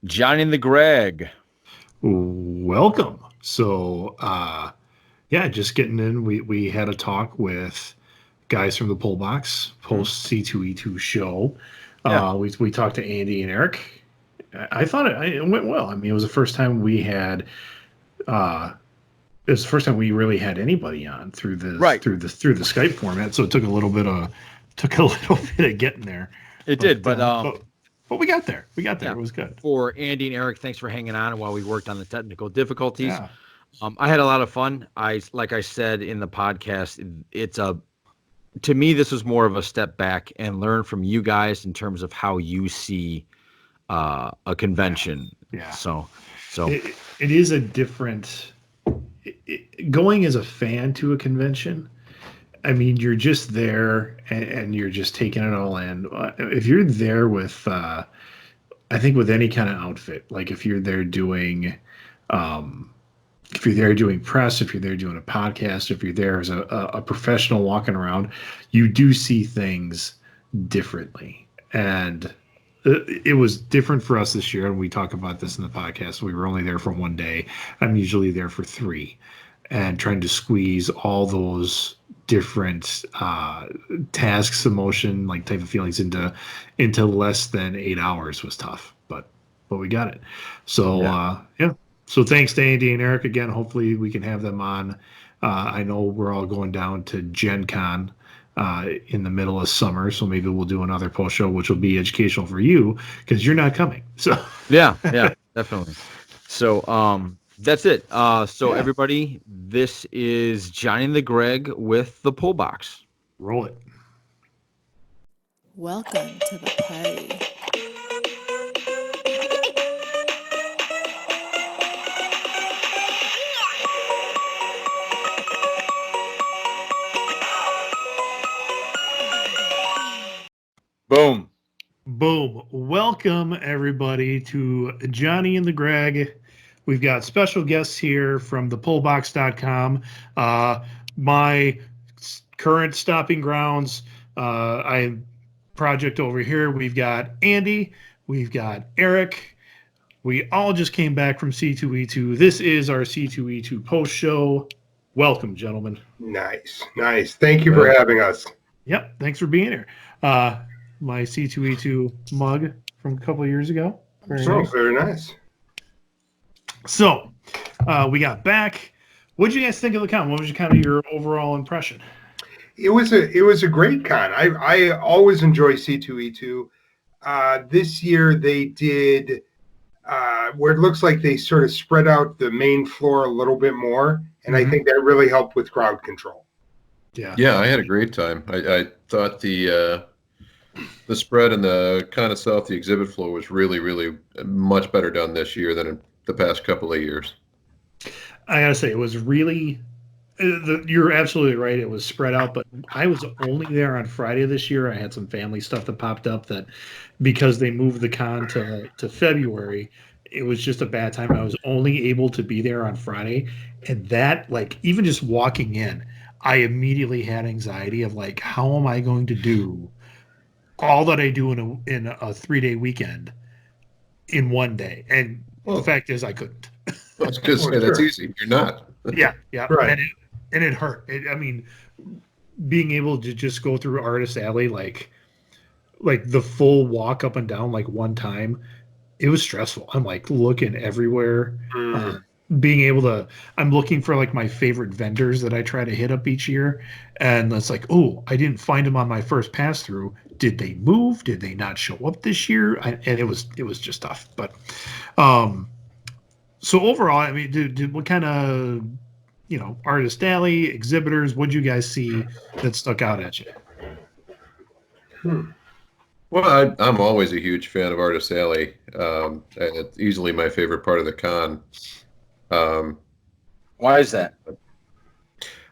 Johnny and TheGreg. Welcome. So, just getting in. We had a talk with guys from the Pullbox post C2E2 show. Yeah. We talked to Andy and Eric. I thought it went well. I mean, it was the first time we had. It was the first time we really had anybody on through the Skype format. So it took a little bit of getting there. It did, but we got there. We got there. Yeah. It was good. For Andy and Eric, thanks for hanging on while we worked on the technical difficulties. Yeah. I had a lot of fun. Like I said in the podcast, to me, this was more of a step back and learn from you guys in terms of how you see a convention. Yeah. So it is a different. Going as a fan to a convention, I mean, you're just there and you're just taking it all in. If you're there with, I think with any kind of outfit, like if you're there doing press, if you're there doing a podcast, if you're there as a professional walking around, you do see things differently. And it was different for us this year, and we talk about this in the podcast. We were only there for one day. I'm usually there for 3, and trying to squeeze all those different tasks, emotion, like type of feelings into less than 8 hours was tough, but we got it. So So thanks to Andy and Eric again. Hopefully we can have them on. I know we're all going down to Gen Con in the middle of summer, so maybe we'll do another post show, which will be educational for you because you're not coming. So yeah, definitely. So that's it. Everybody, this is Johnny and TheGreg with the Pullbox. Roll it. Welcome to the party. Boom. Welcome, everybody, to Johnny and TheGreg. We've got special guests here from thepullbox.com. My current stopping grounds, project over here. We've got Andy. We've got Eric. We all just came back from C2E2. This is our C2E2 post show. Welcome, gentlemen. Nice. Thank you for having us. Yep. Thanks for being here. My C2E2 mug from a couple of years ago. Very nice. So, we got back. What did you guys think of the con? What was your overall impression? It was a great con. I always enjoy C2E2. This year they did where it looks like they sort of spread out the main floor a little bit more, and I think that really helped with crowd control. Yeah, I had a great time. I thought the spread in the con itself, the exhibit floor, was really, really much better done this year than in the past couple of years. I gotta say, it was really. You're absolutely right. It was spread out, but I was only there on Friday this year. I had some family stuff that popped up that because they moved the con to February, it was just a bad time. I was only able to be there on Friday, and that, like, even just walking in, I immediately had anxiety of like, how am I going to do all that I do in a 3-day weekend in one day? And the fact is, I couldn't. I was going to say that's easy. You're not. Yeah, right. And it hurt. I mean, being able to just go through Artist Alley like the full walk up and down like one time, it was stressful. I'm like looking everywhere. Being able to, I'm looking for like my favorite vendors that I try to hit up each year, and it's like, oh, I didn't find them on my first pass through. Did they move? Did they not show up this year? And it was just tough. But so overall, I mean, what kind of Artist Alley, exhibitors, what did you guys see that stuck out at you? Well, I'm always a huge fan of Artist Alley. And it's easily my favorite part of the con. Why is that?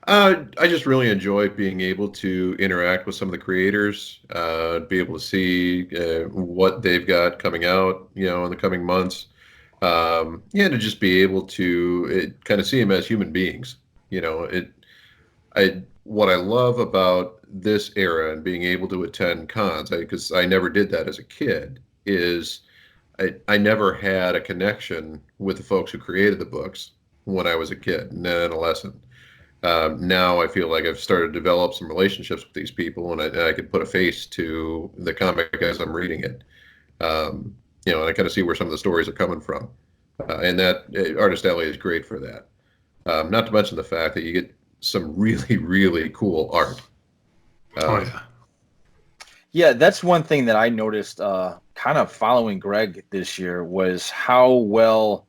I just really enjoy being able to interact with some of the creators, be able to see what they've got coming out, in the coming months. To just be able to kind of see them as human beings. What I love about this era and being able to attend cons, because I never did that as a kid, is I never had a connection with the folks who created the books when I was a kid and an adolescent. Now I feel like I've started to develop some relationships with these people, and I could put a face to the comic as I'm reading it. And I kind of see where some of the stories are coming from. And that Artist Alley is great for that. Not to mention the fact that you get some really, really cool art. Oh yeah. Yeah, that's one thing that I noticed kind of following Greg this year was how well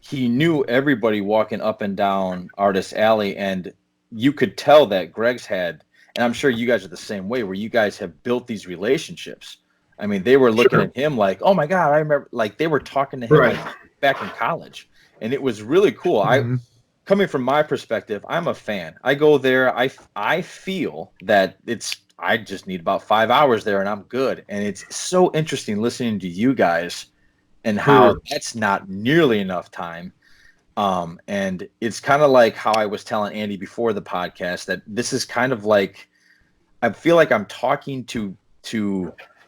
he knew everybody walking up and down Artist Alley, and you could tell that Greg's had, and I'm sure you guys are the same way, where you guys have built these relationships. I mean, they were looking at him like, oh my God, I remember, like they were talking to him like back in college, and it was really cool. Coming from my perspective, I'm a fan. I go there, I feel that I just need about 5 hours there and I'm good. And it's so interesting listening to you guys and how that's not nearly enough time. And it's kind of like how I was telling Andy before the podcast that this is kind of like, I feel like I'm talking to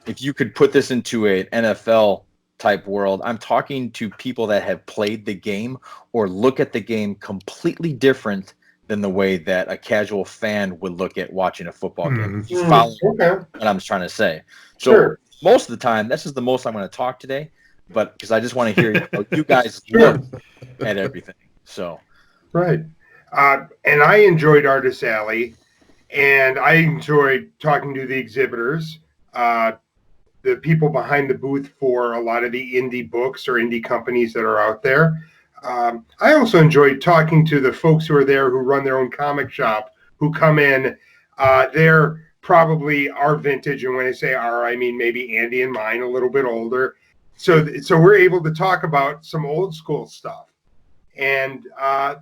if you could put this into an NFL type world, I'm talking to people that have played the game or look at the game completely different than the way that a casual fan would look at watching a football game. You follow what I'm trying to say. So most of the time, this is the most I'm going to talk today, but because I just want to hear you guys look at everything. So and I enjoyed Artist Alley, and I enjoyed talking to the exhibitors, the people behind the booth for a lot of the indie books or indie companies that are out there. I also enjoyed talking to the folks who are there who run their own comic shop, who come in. They're probably our vintage, and when I say our, I mean maybe Andy and mine, a little bit older. So we're able to talk about some old school stuff, and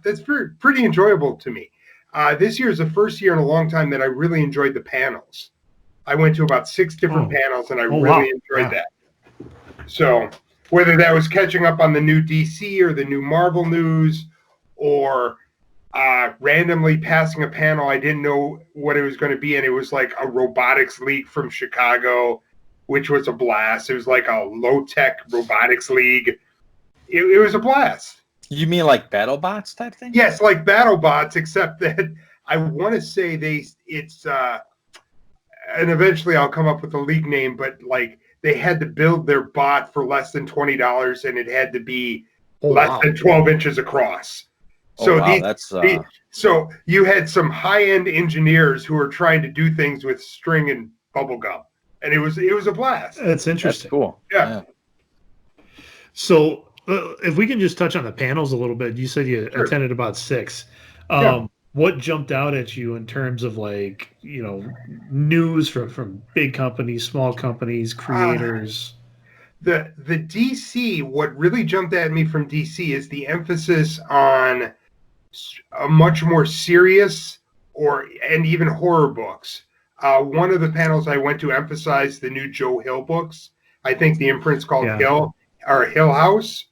that's pretty enjoyable to me. This year is the first year in a long time that I really enjoyed the panels. I went to about 6 different panels, and I really enjoyed that. So whether that was catching up on the new DC or the new Marvel news, or randomly passing a panel I didn't know what it was going to be, and it was like a robotics league from Chicago, which was a blast. It was like a low-tech robotics league. It was a blast. You mean like BattleBots type thing? Yes, like BattleBots, except that I want to say it's and eventually I'll come up with a league name, but like they had to build their bot for less than $20, and it had to be less than 12 inches across. So you had some high-end engineers who were trying to do things with string and bubble gum, and it was a blast. That's interesting. That's cool. Yeah. So if we can just touch on the panels a little bit, you said you attended about 6. What jumped out at you in terms of like, news from big companies, small companies, creators? The DC, what really jumped at me from DC is the emphasis on a much more serious and even horror books. One of the panels I went to emphasized the new Joe Hill books. I think the imprint's called Hill House.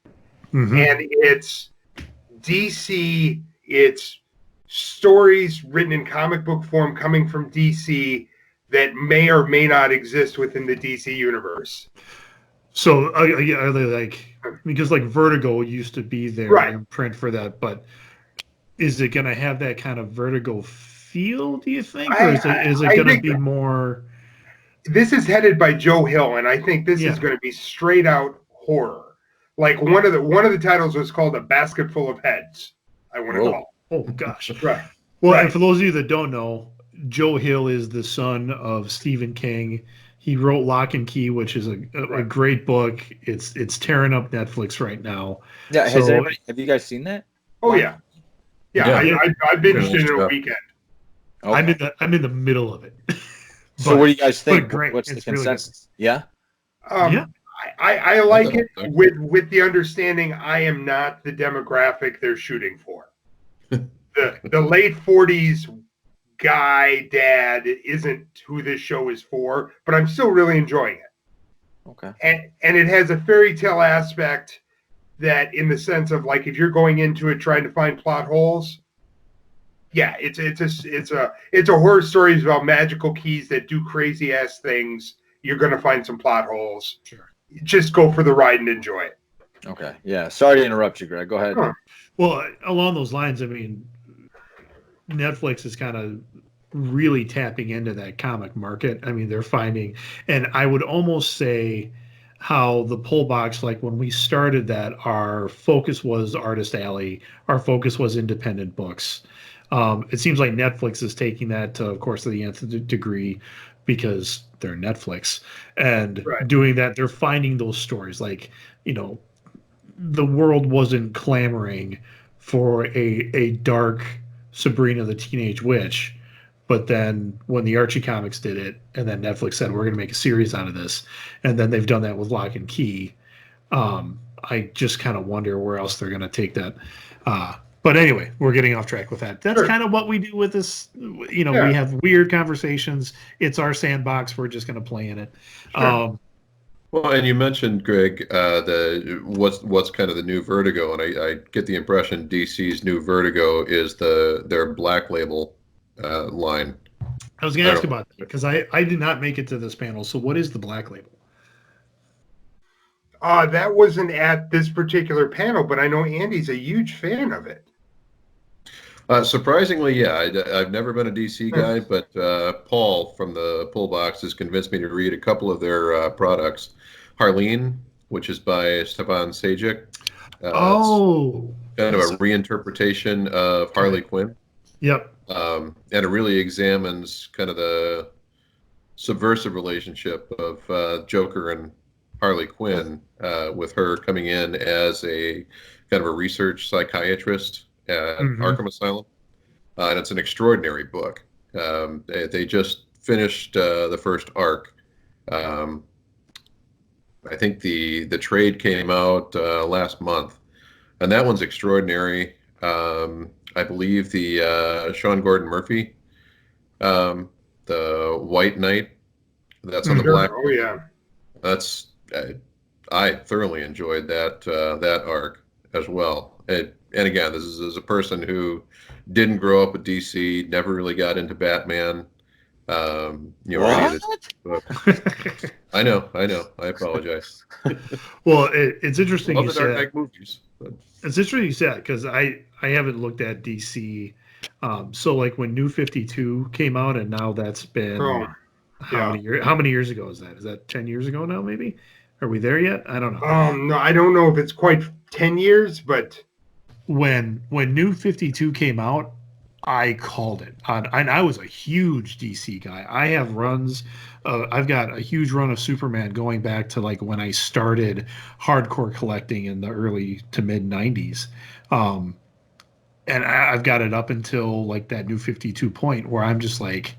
And it's DC, it's stories written in comic book form coming from DC that may or may not exist within the DC universe. So are they like, because like Vertigo used to be there in print for that, but is it going to have that kind of Vertigo feel, do you think? Or is it going to be more? This is headed by Joe Hill, and I think this is going to be straight out horror. Like one of the titles was called A Basket Full of Heads, I want to call it. Oh, gosh. Well, and for those of you that don't know, Joe Hill is the son of Stephen King. He wrote Locke&Key, which is a great book. It's tearing up Netflix right now. Yeah, have you guys seen that? Oh, yeah. I binged it in a weekend. Okay. I'm in the middle of it. So what do you guys think? Great. What's the It's really consensus? Yeah? I like it with the understanding I am not the demographic they're shooting for. The late 40s guy dad isn't who this show is for, but I'm still really enjoying it. Okay. And it has a fairy tale aspect that, in the sense of like, if you're going into it trying to find plot holes, it's a horror stories about magical keys that do crazy ass things. You're going to find some plot holes. Sure. just go for the ride and enjoy it. Okay. Yeah. Sorry to interrupt you, Greg. Go ahead. Huh. Well, along those lines, I mean, Netflix is kind of really tapping into that comic market. I mean, they're finding, and I would almost say how the pull box, like when we started that, our focus was Artist Alley, our focus was independent books. It seems like Netflix is taking that to, of course, to the nth degree because they're Netflix and Right. doing that. They're finding those stories like, the world wasn't clamoring for a dark Sabrina the Teenage Witch. But then when the Archie comics did it, and then Netflix said, we're going to make a series out of this, and then they've done that with Locke&Key, I just kind of wonder where else they're going to take that. But anyway, we're getting off track with that. That's kind of what we do with this. We have weird conversations. It's our sandbox. We're just going to play in it. Sure. Well, and you mentioned, Greg, what's kind of the new Vertigo, and I get the impression DC's new Vertigo is their Black Label line. I was going to ask about that because I did not make it to this panel. So what is the Black Label? That wasn't at this particular panel, but I know Andy's a huge fan of it. Surprisingly, yeah, I've never been a DC guy, but Paul from the Pullbox has convinced me to read a couple of their products. Harleen, which is by Stefan Sajic. Kind of a reinterpretation of Harley Quinn. Yep. And it really examines kind of the subversive relationship of Joker and Harley Quinn, with her coming in as a kind of a research psychiatrist at Arkham Asylum. And it's an extraordinary book. They just finished the first arc. I think the trade came out last month, and that one's extraordinary. I believe the Sean Gordon Murphy, the White Knight, that's on the Black. Oh yeah, I thoroughly enjoyed that arc as well. And again, this is as a person who didn't grow up with DC, never really got into Batman. I know. I apologize. Well, it's interesting. Love you the Dark said Knight movies. it's interesting you said because I haven't looked at DC. So like when New 52 came out, and now that's been how many years ago is that? Is that 10 years ago now? Maybe. Are we there yet? I don't know. No, I don't know if it's quite 10 years, but when New 52 came out, I called it. And I was a huge DC guy. I have runs. I've got a huge run of Superman going back to like when I started hardcore collecting in the early to mid 90s. And I've got it up until like that New 52 point where I'm just like,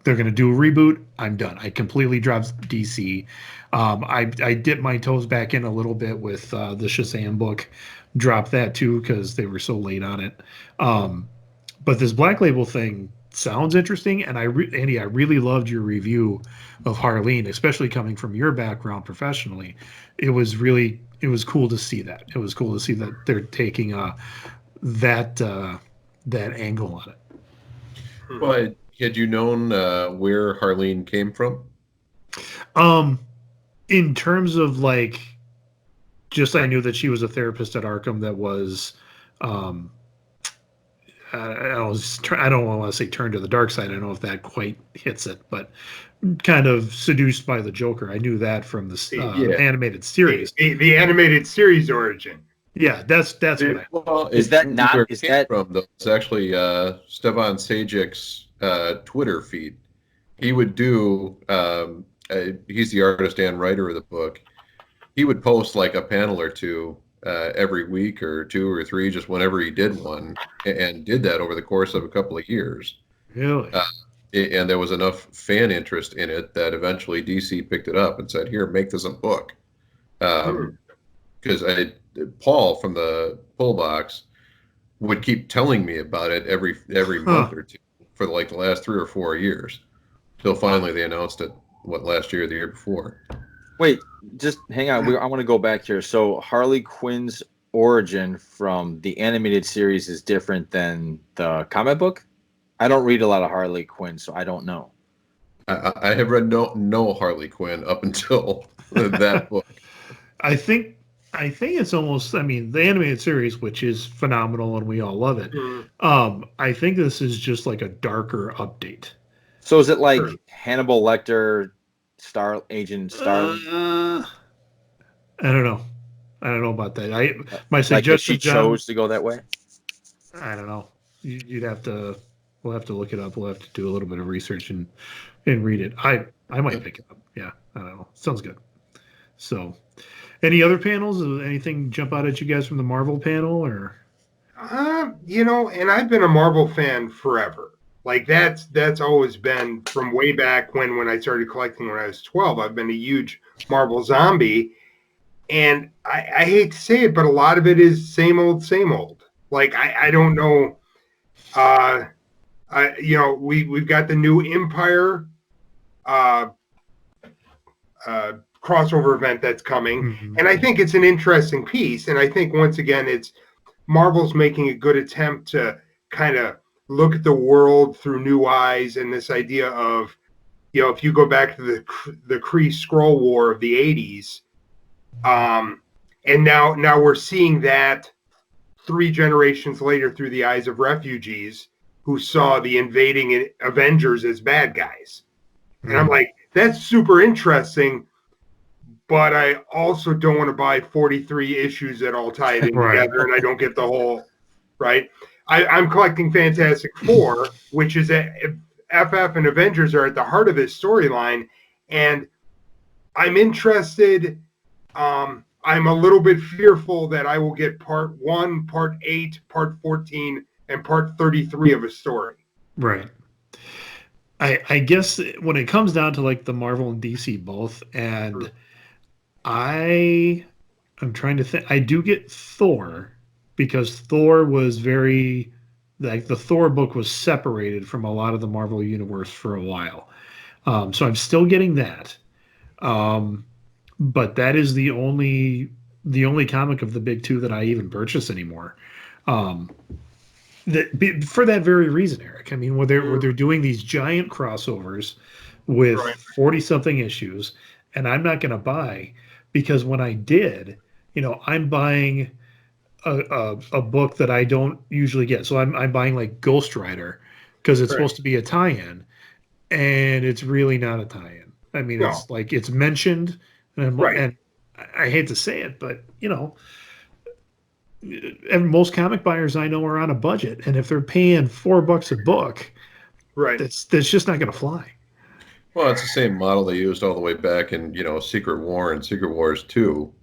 they're going to do a reboot. I'm done. I completely dropped DC. I dipped my toes back in a little bit with the Shazam book. Dropped that too because they were so late on it. But this Black Label thing sounds interesting. And Andy, I really loved your review of Harleen, especially coming from your background professionally. It was cool to see that. It was cool to see that they're taking that angle on it. Well, had you known where Harleen came from? In terms of like, just I knew that she was a therapist at Arkham that was, I don't want to say turned to the dark side. I don't know if that quite hits it, but kind of seduced by the Joker. I knew that from the animated series. The animated series origin. Yeah, that's what is that not? Is that from? Though, it's actually Stefan Sajic's Twitter feed. He would do. He's the artist and writer of the book. He would post like a panel or two every week or 2 or 3, just whenever he did one, and did that over the course of a couple of years. Really? And there was enough fan interest in it that eventually DC picked it up and said, "Here, make this a book." Because Paul from the Pullbox would keep telling me about it every month or two for like the last 3 or 4 years, till finally they announced it. Last year or the year before? Wait, just hang on. I want to go back here. So Harley Quinn's origin from the animated series is different than the comic book? I don't read a lot of Harley Quinn, so I don't know. I have read no Harley Quinn up until that book. I think it's almost. I mean, the animated series, which is phenomenal, and we all love it. I think this is just like a darker update. So is it like Hannibal Lecter, Agent Starling? I don't know. I don't know about that. My Like suggestion, if she chose to go that way. I don't know. You'd have to. We'll have to look it up. We'll have to do a little bit of research and read it. I might pick it up. Yeah, I don't know. Sounds good. So, any other panels? Anything jump out at you guys from the Marvel panel, or? And I've been a Marvel fan forever. Like that's always been from way back when I started collecting when I was 12. I've been a huge Marvel zombie, and I hate to say it, but a lot of it is same old, same old. Like I don't know. We've got the new Empire crossover event that's coming, and I think it's an interesting piece. And I think once again, it's Marvel's making a good attempt to kind of look at the world through new eyes, and this idea of, if you go back to the Kree Skrull War of the 80s, and now we're seeing that 3 generations later through the eyes of refugees who saw the invading Avengers as bad guys. And I'm like, that's super interesting, but I also don't want to buy 43 issues that all tie it in together, and I don't get the whole, right? I'm collecting Fantastic Four, which is FF and Avengers are at the heart of this storyline, and I'm interested. I'm a little bit fearful that I will get part 1, part 8, part 14, and part 33 of a story. Right. I guess when it comes down to like the Marvel and DC both, and I'm trying to think. I do get Thor because Thor was very, like, the Thor book was separated from a lot of the Marvel universe for a while. So I'm still getting that. But that is the only comic of the big 2 that I even purchase anymore. For that very reason, Eric. I mean, where they're doing these giant crossovers with 40-something issues, and I'm not going to buy, because when I did, I'm buying a book that I don't usually get. So I'm buying like Ghost Rider because it's supposed to be a tie-in, and it's really not a tie-in. I mean, it's like it's mentioned, and I hate to say it, but and most comic buyers I know are on a budget, and if they're paying $4 a book, that's just not going to fly. Well, it's the same model they used all the way back in Secret War and Secret Wars 2,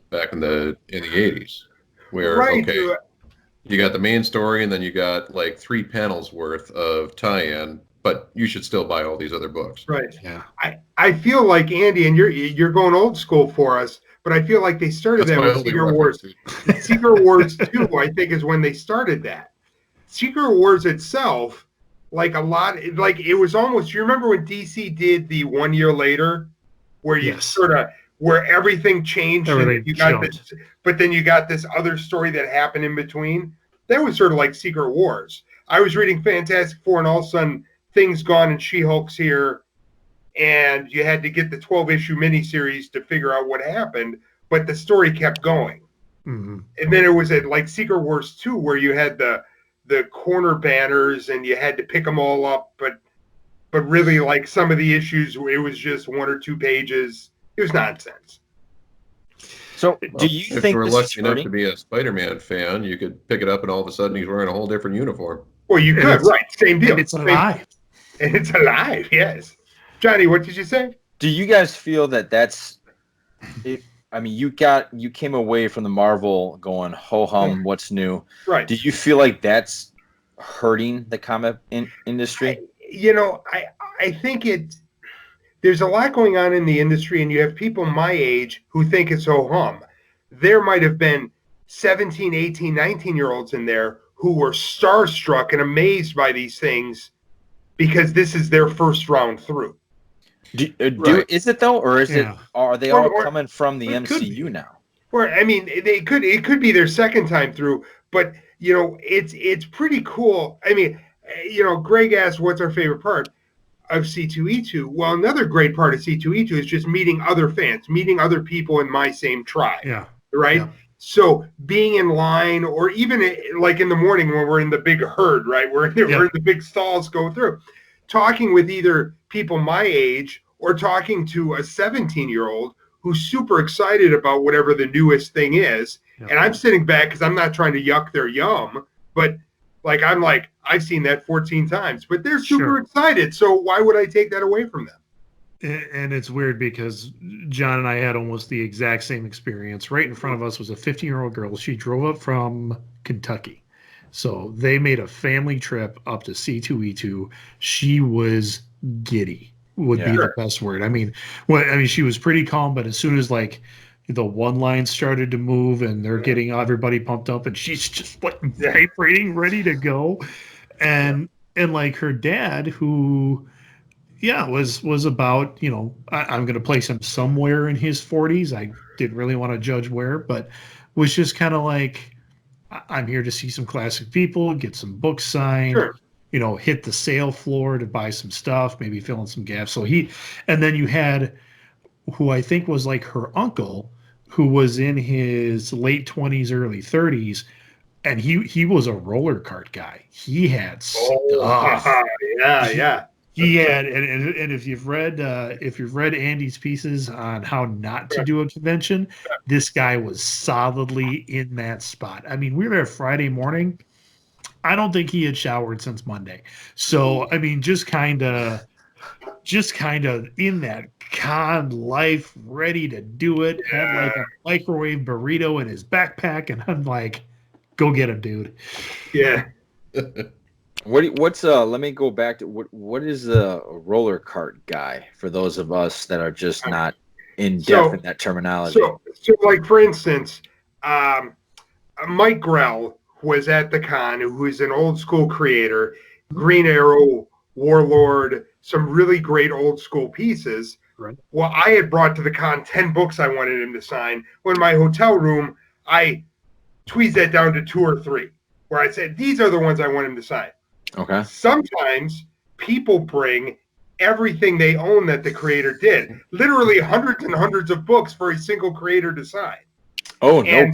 back in the 80s, where you got the main story and then you got like 3 panels worth of tie-in, but you should still buy all these other books. Right. Yeah. I feel like, Andy, and you're going old school for us, but I feel like they started that with Secret Wars. Secret Wars 2, I think, is when they started that. Secret Wars itself, like a lot, like it was almost, you remember when DC did the 1 year later, where you where everything changed, and you got this, but then you got this other story that happened in between? That was sort of like Secret Wars. I was reading Fantastic Four, and all of a sudden things gone and She-Hulk's here, and you had to get the 12-issue miniseries to figure out what happened, but the story kept going. And then it was at like Secret Wars 2 where you had the corner banners and you had to pick them all up, but really, like, some of the issues, it was just 1 or 2 pages. It was nonsense. So do you think if you were lucky enough to be a Spider-Man fan, you could pick it up and all of a sudden he's wearing a whole different uniform? Well, you could, right? Same deal. And it's alive. And it's alive, yes. Johnny, what did you say? Do you guys feel that that's it? I mean, you came away from the Marvel going ho hum, what's new? Right. Do you feel like that's hurting the comic industry? I think there's a lot going on in the industry, and you have people my age who think it's ho hum. There might have been 17, 18, 19-year-olds in there who were starstruck and amazed by these things because this is their first round through. Is it though, or are they all coming from the MCU now? Or I mean, it could be their second time through, but it's pretty cool. I mean, Greg asked, "What's our favorite part?" of C2E2. Well, another great part of C2E2 is just meeting other fans, meeting other people in my same tribe. Yeah. Right. Yeah. So being in line, or even like in the morning when we're in the big herd, right? We're in the big stalls going through, talking with either people my age or talking to a 17-year-old who's super excited about whatever the newest thing is. Yeah. And I'm sitting back because I'm not trying to yuck their yum, but I've seen that 14 times, but they're super excited. So why would I take that away from them? And it's weird because John and I had almost the exact same experience. Right in front of us was a 15-year-old girl. She drove up from Kentucky. So they made a family trip up to C2E2. She was giddy, would be the best word. I mean, she was pretty calm, but as soon as like the one line started to move and they're getting everybody pumped up and she's just like vibrating, ready to go. And like her dad, who was about, I'm going to place him somewhere in his 40s. I didn't really want to judge where, but was just kind of like, I'm here to see some classic people, get some books signed, hit the sale floor to buy some stuff, maybe fill in some gaps. So and then you had who I think was like her uncle, who was in his late 20s, early 30s, and he was a roller cart guy. He had stuff. He had, and if you've read Andy's pieces on how not to do a convention, this guy was solidly in that spot. I mean, we were there Friday morning. I don't think he had showered since Monday. So I mean, just kind of in that con life, ready to do it. Had like a microwave burrito in his backpack, and I'm like, go get him, dude. Yeah. What's let me go back to what is a roller cart guy for those of us that are just not in depth in that terminology. So like for instance, Mike Grell was at the con, who's an old school creator, Green Arrow, Warlord, some really great old school pieces. Right. Well, I had brought to the con 10 books I wanted him to sign. When my hotel room, I tweezed that down to 2 or 3, where I said, these are the ones I want him to sign. Okay. Sometimes people bring everything they own that the creator did, literally hundreds and hundreds of books for a single creator to sign. Oh, and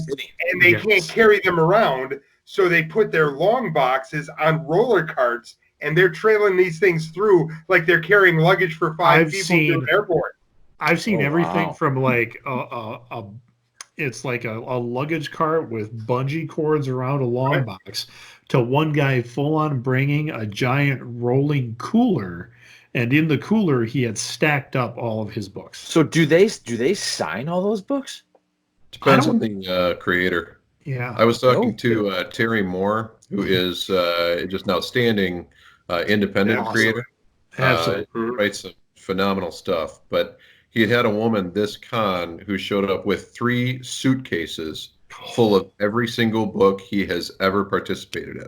they Yes. can't carry them around, so they put their long boxes on roller carts, and they're trailing these things through like they're carrying luggage for 5 people to the airport. I've seen everything from like it's like a luggage cart with bungee cords around a long box to one guy full on bringing a giant rolling cooler, and in the cooler he had stacked up all of his books. So do they sign all those books? Depends on the creator. Yeah. I was talking to Terry Moore, who is just an outstanding independent creator. Absolutely. Writes some phenomenal stuff. But he had a woman this con who showed up with 3 suitcases full of every single book he has ever participated in.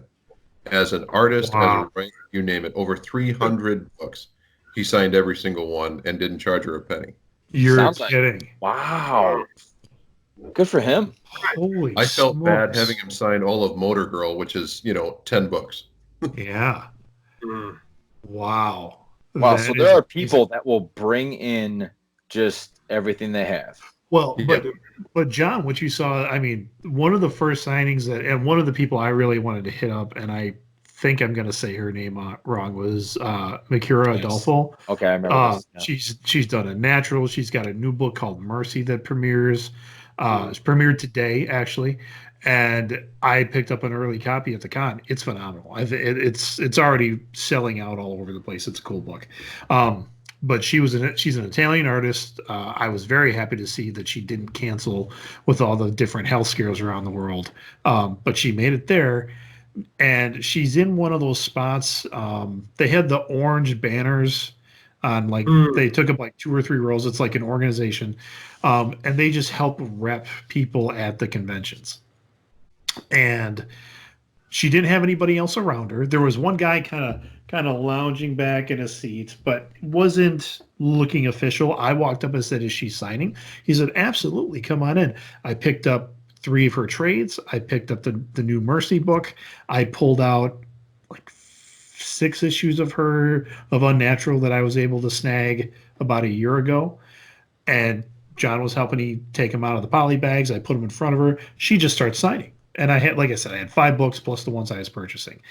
As an artist, as a writer, you name it, over 300 books. He signed every single one and didn't charge her a penny. You're kidding. Wow. Good for him. Holy I felt smokes. bad having him sign all of Motor Girl, which is, 10 books. Yeah. Wow. Wow. So there are people that will bring in just everything they have. Well, but John, what you saw, I mean, one of the first signings and one of the people I really wanted to hit up, and I think I'm going to say her name wrong, was Mikura Adolfo. Okay, I remember this. She's done a natural. She's got a new book called Mercy that premieres. It's premiered today, actually, and I picked up an early copy at the con. It's phenomenal. It's already selling out all over the place. It's a cool book. But she's an Italian artist. I was very happy to see that she didn't cancel with all the different health scares around the world. But she made it there, and she's in one of those spots. They had the orange banners on, like they took up like 2 or 3 rows. It's like an organization, and they just help rep people at the conventions. And she didn't have anybody else around her. There was one guy kind of lounging back in a seat, but wasn't looking official. I walked up and said, "Is she signing?" He said, "Absolutely, come on in." I picked up 3 of her trades. I picked up the new Mercy book. I pulled out like 6 issues of Unnatural that I was able to snag about a year ago, and John was helping me take them out of the poly bags. I put them in front of her. She just starts signing, and I had, like I said, I had 5 books plus the ones I was purchasing.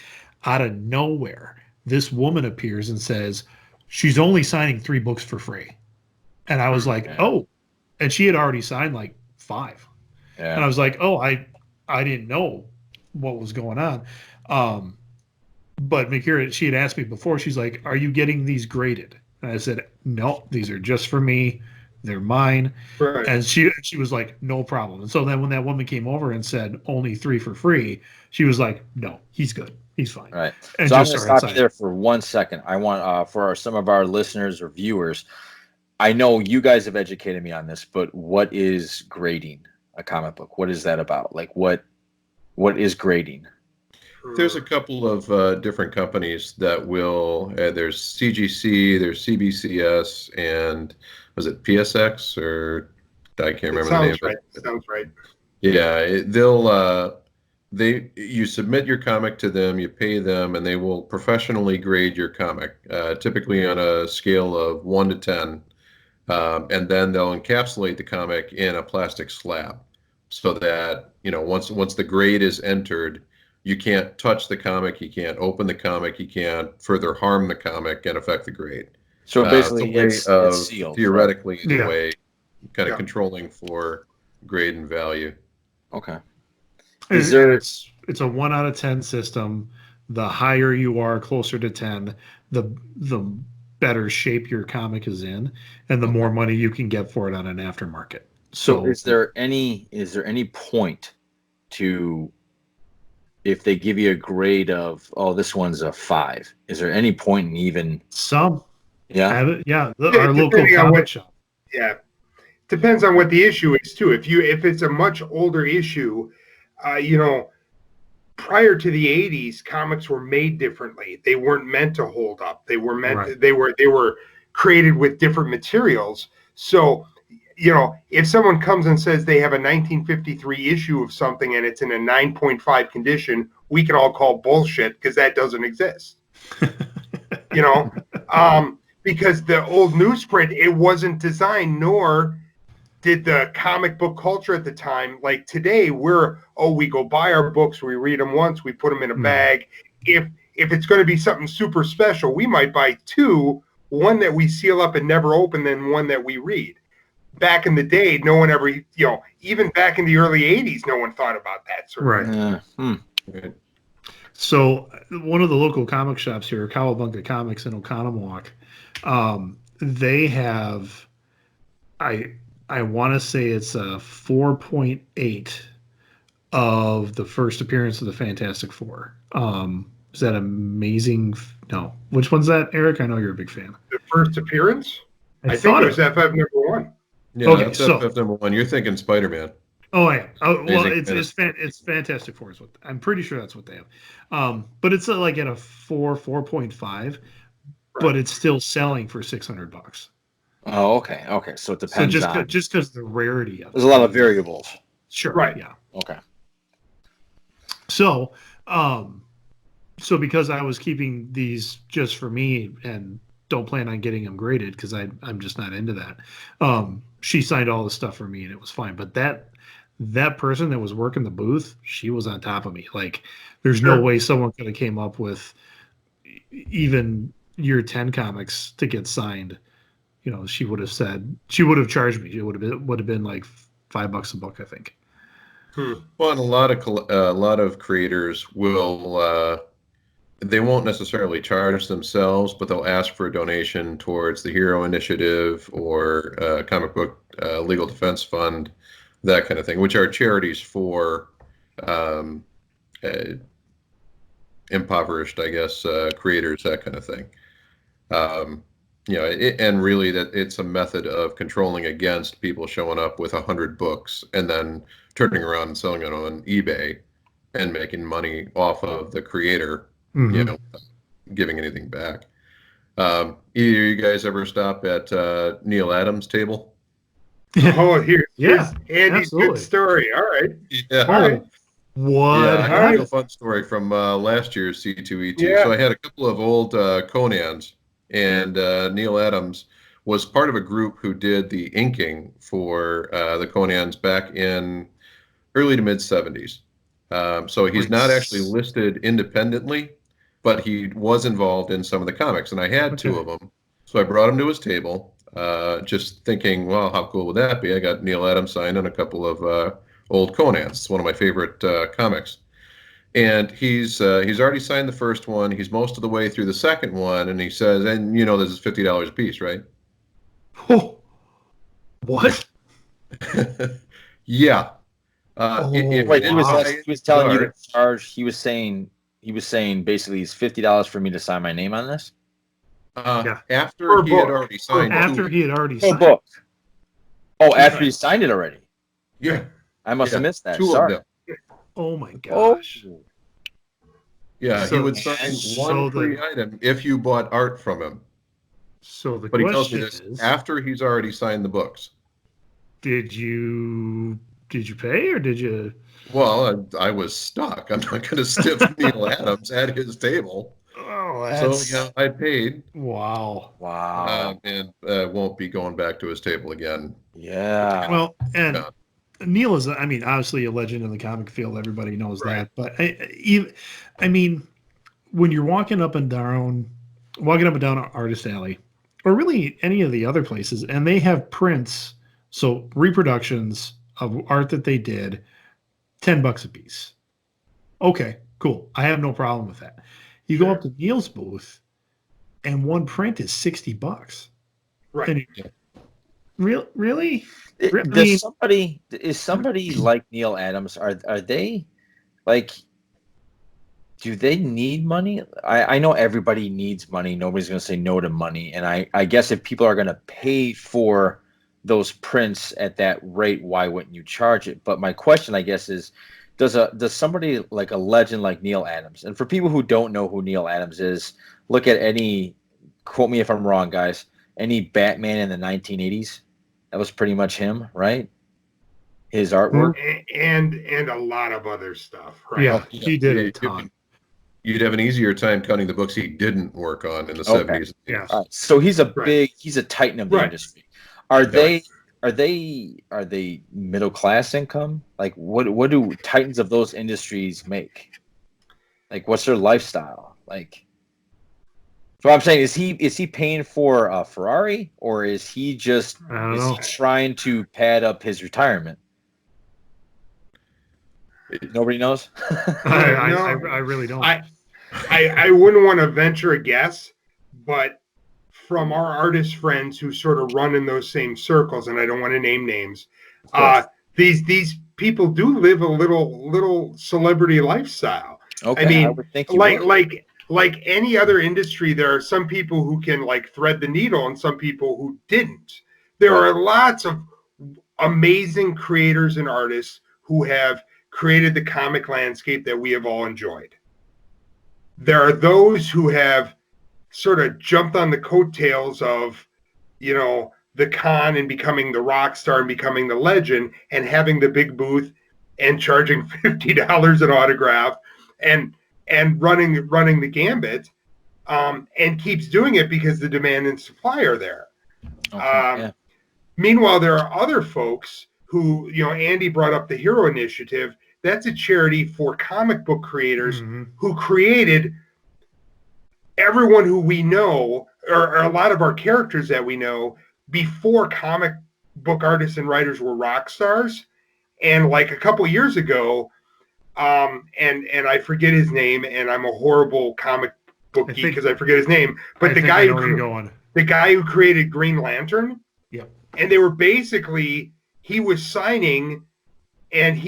Out of nowhere, this woman appears and says she's only signing 3 books for free, and I was like, oh, and she had already signed like 5. Yeah. And I was like, oh, I didn't know what was going on. But Makira, she had asked me before, she's like, are you getting these graded? And I said, no, these are just for me. They're mine. Right. And she was like, no problem. And so then when that woman came over and said only 3 for free, she was like, no, he's good. He's fine. Right. And So I'm just going to started stop you there for 1 second. I want for some of our listeners or viewers, I know you guys have educated me on this, but what is grading a comic book? What is that about? Like what is grading? There's a couple of different companies that will. There's CGC, there's CBCS, and was it PSX or I can't remember the name of it. Sounds right. Yeah, you submit your comic to them, you pay them, and they will professionally grade your comic, typically on a scale of 1 to 10, and then they'll encapsulate the comic in a plastic slab, so that once the grade is entered, you can't touch the comic, you can't open the comic, you can't further harm the comic and affect the grade. So basically, it's sealed. Theoretically, in Yeah. a way, kind of controlling for grade and value. Okay. It's a 1 out of 10 system. The higher you are, closer to 10, the better shape your comic is in, and the more money you can get for it on an aftermarket. So is there any point to, if they give you a grade of, oh, this one's a 5, is there any point in even some? Yeah. Our local comic shop. Yeah. Depends on what the issue is too. If it's a much older issue, prior to the 80s, comics were made differently. They weren't meant to hold up. They were meant they were created with different materials. So, if someone comes and says they have a 1953 issue of something and it's in a 9.5 condition, we can all call bullshit because that doesn't exist. Because the old newsprint, it wasn't designed, nor did the comic book culture at the time. Like today, we go buy our books, we read them once, we put them in a bag. If it's going to be something super special, we might buy 2, one that we seal up and never open, then one that we read. Back in the day, no one ever, even back in the early 80s, no one thought about that sort of thing. Right. So one of the local comic shops here, Cowabunga Comics in Oconomowoc, they have, I want to say it's a 4.8 of the first appearance of the Fantastic Four. Is that Amazing? No. Which one's that, Eric? I know you're a big fan. The first appearance? I think it was FF number 1. Yeah, Okay, that's so FF number 1. You're thinking Spider-Man. Oh, yeah. Well, Amazing it's Fantastic Four is what I'm pretty sure that's what they have. But it's like at a 4.5, but it's still selling for $600. Oh, okay. So it depends So just because the rarity of it. There's a lot of variables. Sure. Right. Yeah. Okay. So, because I was keeping these just for me and don't plan on getting them graded because I'm just not into that. She signed all the stuff for me and it was fine. But that person that was working the booth, she was on top of me. Like, there's no way someone could have came up with even year 10 comics to get signed. She would have charged me. It would have been like $5 a book, I think. Well, and a lot of creators will they won't necessarily charge themselves, but they'll ask for a donation towards the Hero Initiative or Comic Book Legal Defense Fund, that kind of thing, which are charities for impoverished, I guess, creators, that kind of thing. And really that it's a method of controlling against people showing up with 100 books and then turning around and selling it on eBay and making money off of the creator, giving anything back. Either you guys ever stop at Neil Adams' table? Oh, here's Yeah, Andy's absolutely. good story. All right. Yeah. All right. What? Yeah, I got a happened? real fun story from last year's C2E2. Yeah. So I had a couple of old Conans, and Neil Adams was part of a group who did the inking for the Conans back in early to mid 70s. So he's Wait, not actually listed independently, but he was involved in some of the comics, and I had two Okay. of them. So I brought him to his table, just thinking, well, how cool would that be? I got Neil Adams signed on a couple of old Conans. It's one of my favorite comics. And he's already signed the first one. He's most of the way through the second one, and he says, and this is $50 a piece, right? Oh, what? Yeah. Oh, If Wait, he was wow. he was telling you to Art, charge. He was saying basically it's $50 for me to sign my name on this. Yeah. after Per he had book. already signed After two. he had already Oh, signed. book. Oh, after he signed it already. Yeah, I must have Yeah, missed that. two Sorry. of them. Oh my Oh, gosh. Yeah, he So- would sign so one the- free item if you bought art from him. So the But he tells question me this is, after he's already signed the books. did you pay or did you? Well, I was stuck. I'm not going to stiff Neil Adams at his table. Oh, So, that's yeah, I paid wow. wow. and won't be going back to his table again. Yeah. Well, and Yeah. Neil is, I mean, obviously a legend in the comic field. Everybody knows Right. that. But I mean, when you're walking up and down an artist alley, or really any of the other places, and they have prints, so reproductions of art that they did, $10 a piece. Okay, cool. I have no problem with that. You go up to Neil's booth, and one print is $60. Right. And really? I Does mean- somebody like Neil Adams, are they like, do they need money? I know everybody needs money. Nobody's going to say no to money. And I guess if people are going to pay for those prints at that rate, why wouldn't you charge it? But my question, I guess, is does somebody like a legend like Neil Adams, and for people who don't know who Neil Adams is, look at any, quote me if I'm wrong, guys, any Batman in the 1980s. That was pretty much him, right? His artwork. And a lot of other stuff. Right. Yeah, he did a You- ton. You'd have an easier time counting the books he didn't work on in the Okay. 70s. Yeah. So he's a Right. he's a titan of the Right. industry. Are they middle class income? Like what do titans of those industries make? Like what's their lifestyle? Like, so I'm saying, is he paying for a Ferrari, or is he just I don't know. trying to pad up his retirement? Nobody knows. I really don't. I wouldn't want to venture a guess, but from our artist friends who sort of run in those same circles, and I don't want to name names, these people do live a little celebrity lifestyle. Okay, I mean, would think you would. like any other industry, there are some people who can like thread the needle and some people who didn't. There are lots of amazing creators and artists who have created the comic landscape that we have all enjoyed. There are those who have sort of jumped on the coattails of, the con and becoming the rock star and becoming the legend and having the big booth and charging $50 an autograph and running the gambit, and keeps doing it because the demand and supply are there. Okay, Meanwhile, there are other folks who, Andy brought up the Hero Initiative. That's a charity for comic book creators who created everyone who we know, or a lot of our characters that we know, before comic book artists and writers were rock stars. And like a couple years ago, and I forget his name, and I'm a horrible comic book geek because I forget his name. But the guy who created Green Lantern, Yep. And they were basically, he was signing, and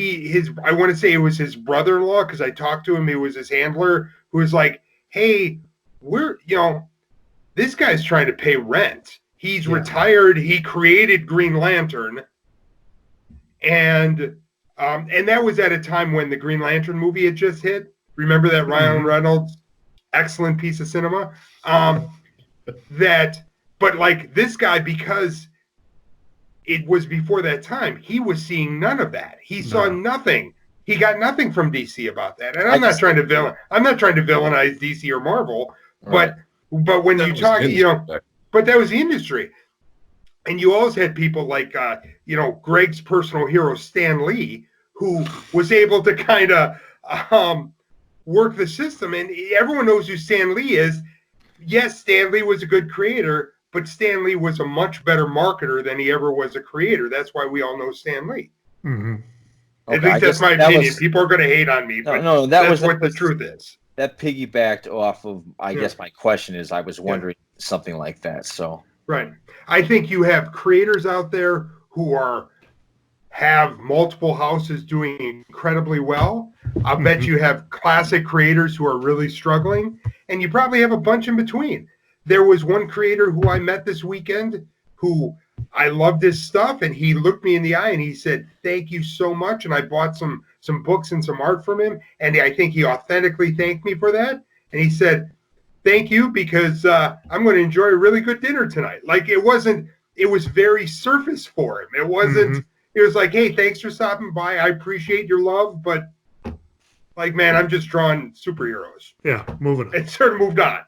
I want to say it was his brother-in-law, because I talked to him, it was his handler, who was like, hey, this guy's trying to pay rent. He's retired. He created Green Lantern. And that was at a time when the Green Lantern movie had just hit. Remember that Ryan Reynolds excellent piece of cinema? But like this guy, because it was before that time, he was seeing none of that. He saw nothing. he got nothing from DC about that. And I'm not trying to villainize DC or Marvel, but when That you was talk, the you know, industry. but that was the industry. And you always had people like, you know, Greg's personal hero, Stan Lee, who was able to kind of work the system. And everyone knows who Stan Lee is. Yes, Stan Lee was a good creator, but Stan Lee was a much better marketer than he ever was a creator. That's why we all know Stan Lee. Mm-hmm. At least that's my opinion. People are going to hate on me, but that's what the truth is. That piggybacked off of, I guess my question is, I was wondering something like that. So right. I think you have creators out there who have multiple houses doing incredibly well. I'll bet you have classic creators who are really struggling, and you probably have a bunch in between. There was one creator who I met this weekend who I loved his stuff, and he looked me in the eye and he said, "Thank you so much." And I bought some books and some art from him, and I think he authentically thanked me for that. And he said, "Thank you, because I'm going to enjoy a really good dinner tonight." Like, it was very surface for him. It wasn't, it was like, "Hey, thanks for stopping by. I appreciate your love, but like, man, I'm just drawing superheroes." Yeah, moving on. And sort of moved on.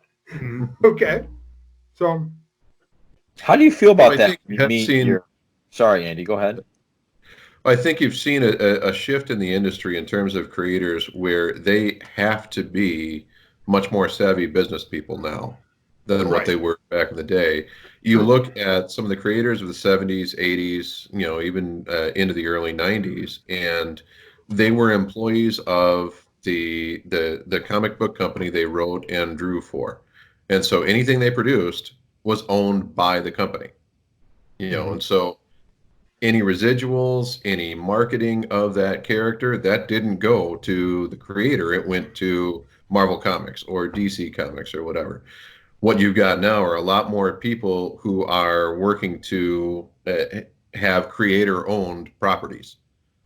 Okay. So how do you feel about I that? think you have seen- Sorry, Andy, go ahead. I think you've seen a shift in the industry in terms of creators where they have to be much more savvy business people now than what they were back in the day. You look at some of the creators of the 70s, 80s, you know, even into the early 90s, and they were employees of the comic book company they wrote and drew for. And so anything they produced was owned by the company. You know, and so any residuals, any marketing of that character, that didn't go to the creator. It went to Marvel Comics or DC Comics or whatever. What you've got now are a lot more people who are working to have creator-owned properties.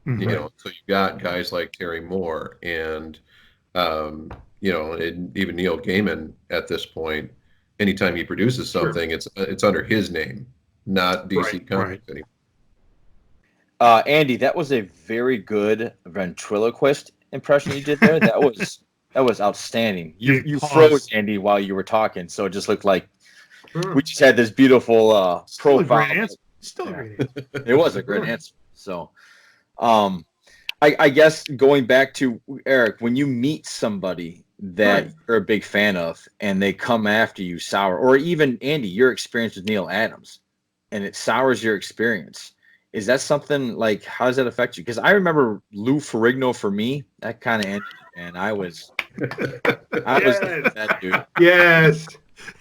You know, so you've got guys like Terry Moore and, you know, and even Neil Gaiman at this point. Anytime he produces something, it's under his name, not DC Comics anymore. Andy, that was a very good ventriloquist impression you did there. That was outstanding. You froze, Andy, while you were talking, so it just looked like we just had this beautiful profile. Still a great answer. It was a great answer. So, I guess going back to Eric, when you meet somebody that you're a big fan of and they come after you sour, or even Andy, your experience with Neil Adams, and it sours your experience. Is that something like, how does that affect you? Because I remember Lou Ferrigno, for me, that kind of ended, and I was that dude. Yes.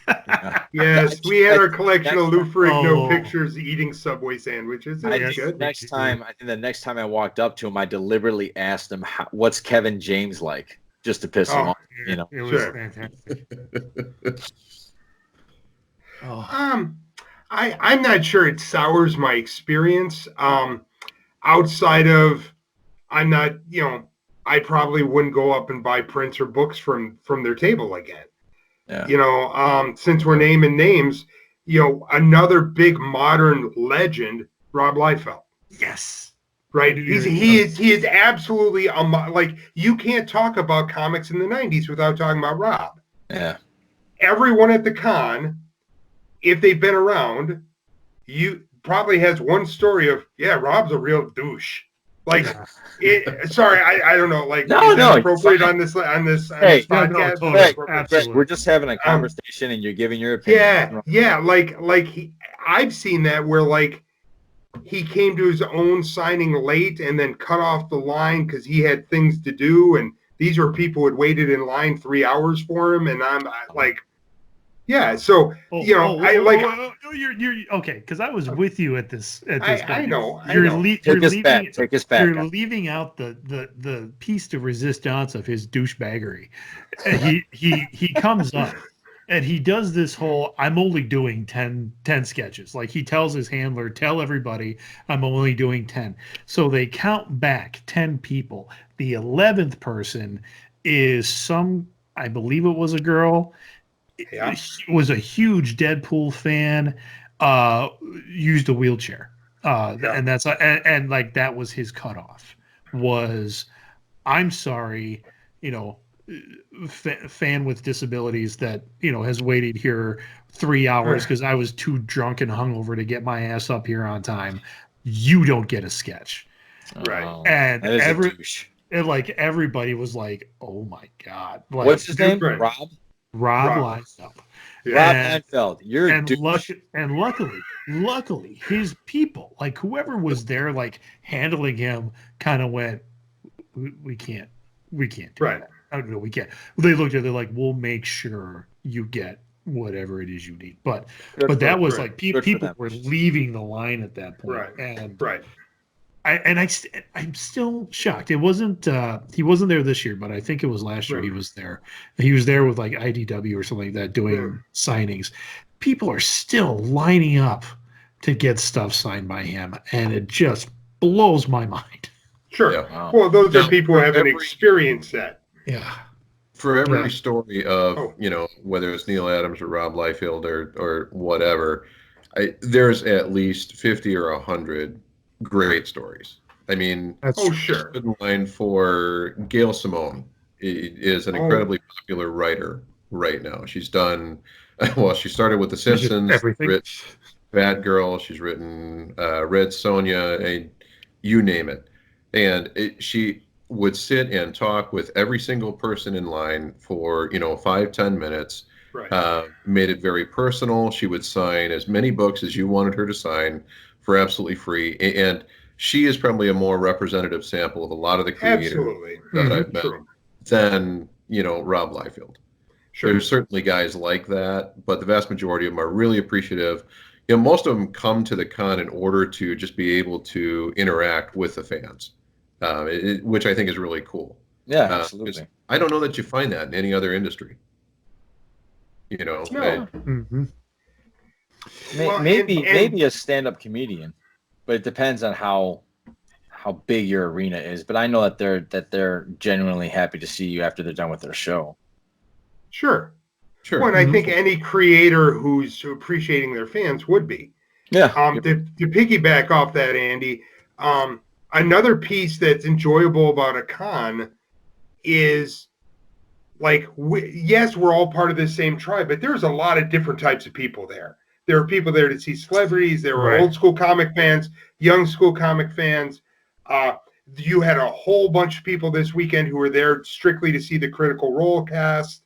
Yeah. Yes, we had our collection of Lou Ferrigno pictures eating Subway sandwiches. It was good. I think the next time I walked up to him, I deliberately asked him, "What's Kevin James like?" Just to piss him off. You know, it was fantastic. I'm not sure it sours my experience. Outside of, I'm not, you know, I probably wouldn't go up and buy prints or books from their table again. Yeah. You know, since we're naming names, you know, another big modern legend, Rob Liefeld. Yes. Right. He is absolutely like, you can't talk about comics in the 90s without talking about Rob. Yeah. Everyone at the con, if they've been around, you probably has one story of, Rob's a real douche. Like, sorry, I don't know. Like, is that appropriate on this podcast? Absolutely. We're just having a conversation, and you're giving your opinion. Yeah. Like I've seen that where, like, he came to his own signing late and then cut off the line because he had things to do, and these were people who had waited in line 3 hours for him, and I'm like, yeah. So you're okay, because I was with you at this. I know. Take us back. You're leaving out the piece de resistance of his douchebaggery. And he comes up and he does this whole, I'm only doing 10 sketches. Like, he tells his handler, tell everybody I'm only doing 10. So they count back 10 people. The 11th person is I believe it was a girl. Yeah. Was a huge Deadpool fan, used a wheelchair. And that's like that was his cutoff, was I'm sorry, fan with disabilities that has waited here 3 hours because I was too drunk and hungover to get my ass up here on time. You don't get a sketch, Right. and That is a douche. and like everybody was like, "Oh my god!" Like, What's his name? Right. Rob Rob Liefeld. Rob Liefeld. You're a And douche. luckily, his people, like whoever was there, like handling him, kind of went, we can't do Right. that. I don't know, we can't. They looked at it, they're like, we'll make sure you get whatever it is you need. But that was like people were leaving the line at that point, Right. and Right. I'm still shocked. It wasn't he wasn't there this year, but I think it was last year. Right. He was there. He was there with like IDW or something like that doing signings. People are still lining up to get stuff signed by him, and it just blows my mind. Sure. Yeah. Wow. Well, those Now, are people who haven't experienced that. Yeah. For every Yeah. story of whether it's Neil Adams or Rob Liefeld or whatever, there's at least 50 or 100 great stories. I mean, Sure. in line for Gail Simone is an incredibly popular writer right now. She's done well. She started with The Simpsons, Everything. Bad Girl. She's written Red Sonja, you name it, and she would sit and talk with every single person in line for 5-10 minutes. Right. Made it very personal. She would sign as many books as you wanted her to sign for absolutely free, and she is probably a more representative sample of a lot of the creators that I've met than Rob Liefeld. Sure. There's certainly guys like that, but the vast majority of them are really appreciative. Most of them come to the con in order to just be able to interact with the fans, which I think is really cool. Yeah, absolutely. I don't know that you find that in any other industry. No. Well, maybe a stand-up comedian, but it depends on how big your arena is. But I know that they're genuinely happy to see you after they're done with their show. Sure. Sure. Well, and I think any creator who's appreciating their fans would be. Yeah. To piggyback off that, Andy, another piece that's enjoyable about a con is like, yes, we're all part of the same tribe, but there's a lot of different types of people there. There are people there to see celebrities. There were old school comic fans, young school comic fans. You had a whole bunch of people this weekend who were there strictly to see the Critical Role cast.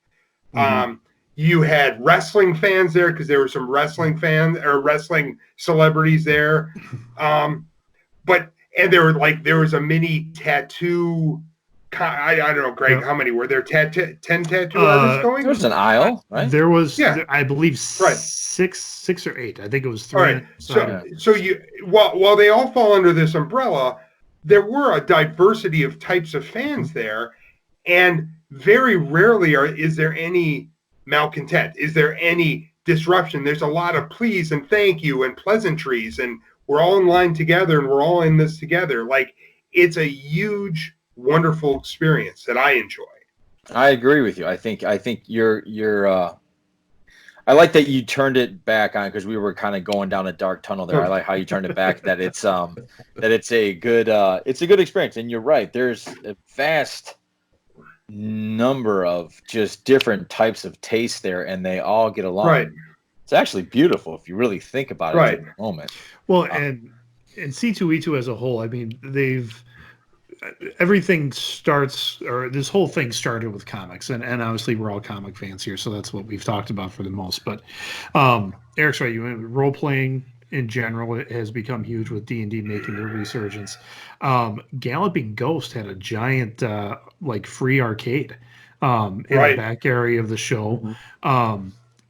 You had wrestling fans there because there were some wrestling fans or wrestling celebrities there. But there was a mini tattoo. I don't know, Greg, how many were there? 10 tattoo artists going? There was an aisle, right? There was, I believe, six or eight. I think it was 3. All right. So you while they all fall under this umbrella, there were a diversity of types of fans there, and very rarely is there any malcontent. Is there any disruption? There's a lot of please and thank you and pleasantries, and we're all in line together, and we're all in this together. Like, it's a huge, wonderful experience that I enjoy. I agree with you. I think you're I like that you turned it back on, because we were kind of going down a dark tunnel there. I like how you turned it back, that it's a good experience. And you're right. There's a vast number of just different types of taste there, and they all get along. Right. It's actually beautiful if you really think about it at the moment. Well, and C2E2 as a whole, I mean, everything starts, or this whole thing started with comics, and obviously we're all comic fans here, so that's what we've talked about for the most. But Eric's right. Role playing in general has become huge with D&D making their resurgence. Galloping Ghost had a giant free arcade in the back area of the show.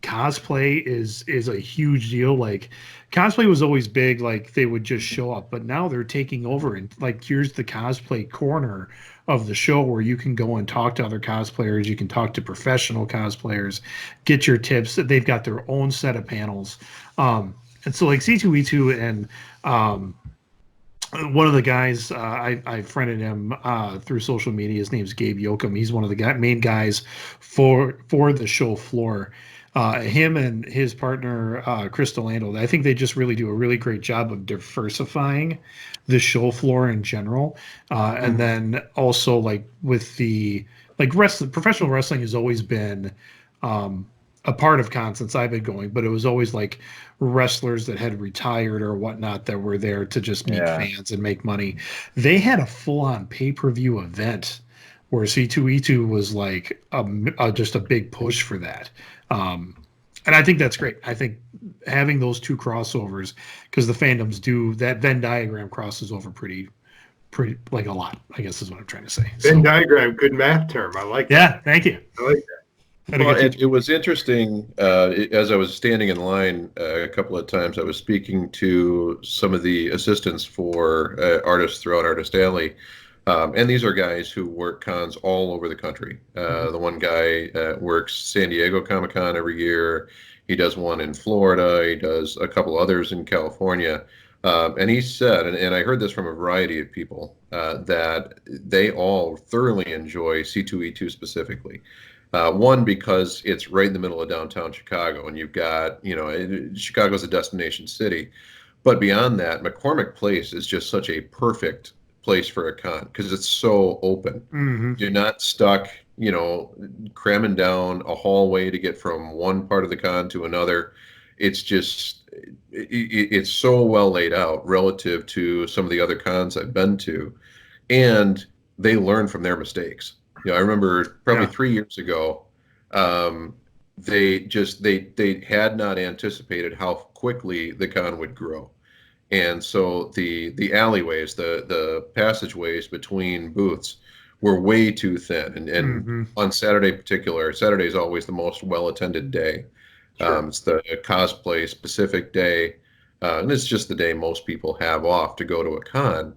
Cosplay is a huge deal. Like, cosplay was always big, like they would just show up, but now they're taking over, and like, here's the cosplay corner of the show where you can go and talk to other cosplayers, you can talk to professional cosplayers, get your tips. They've got their own set of panels, and so like C2E2 and one of the guys, I friended him through social media. His name's Gabe Yoakum. He's one of the main guys for the show floor. Him and his partner, Crystal Landel, I think they just really do a really great job of diversifying the show floor in general. And then also like with the like wrestling, professional wrestling has always been a part of con since I've been going, but it was always like wrestlers that had retired or whatnot that were there to just meet fans and make money. They had a full-on pay-per-view event where C2E2 was like just a big push for that. And I think that's great. I think having those two crossovers, because the fandoms do that Venn diagram crosses over pretty like a lot, I guess is what I'm trying to say. Venn diagram, good math term. I like that. Yeah, thank you. I like that. Well, it was interesting. As I was standing in line a couple of times, I was speaking to some of the assistants for artists throughout Artist Alley. And these are guys who work cons all over the country. The one guy works San Diego Comic-Con every year. He does one in Florida. He does a couple others in California. And he said, and I heard this from a variety of people, that they all thoroughly enjoy C2E2 specifically. One, because it's right in the middle of downtown Chicago, and you've got, Chicago's a destination city. But beyond that, McCormick Place is just such a perfect place for a con because it's so open. You're not stuck, cramming down a hallway to get from one part of the con to another. It's just, it's so well laid out relative to some of the other cons I've been to, and they learn from their mistakes. I remember probably 3 years ago, they had not anticipated how quickly the con would grow. And so the alleyways, the passageways between booths were way too thin. And on Saturday in particular, Saturday is always the most well-attended day. Sure. It's the cosplay specific day. And it's just the day most people have off to go to a con.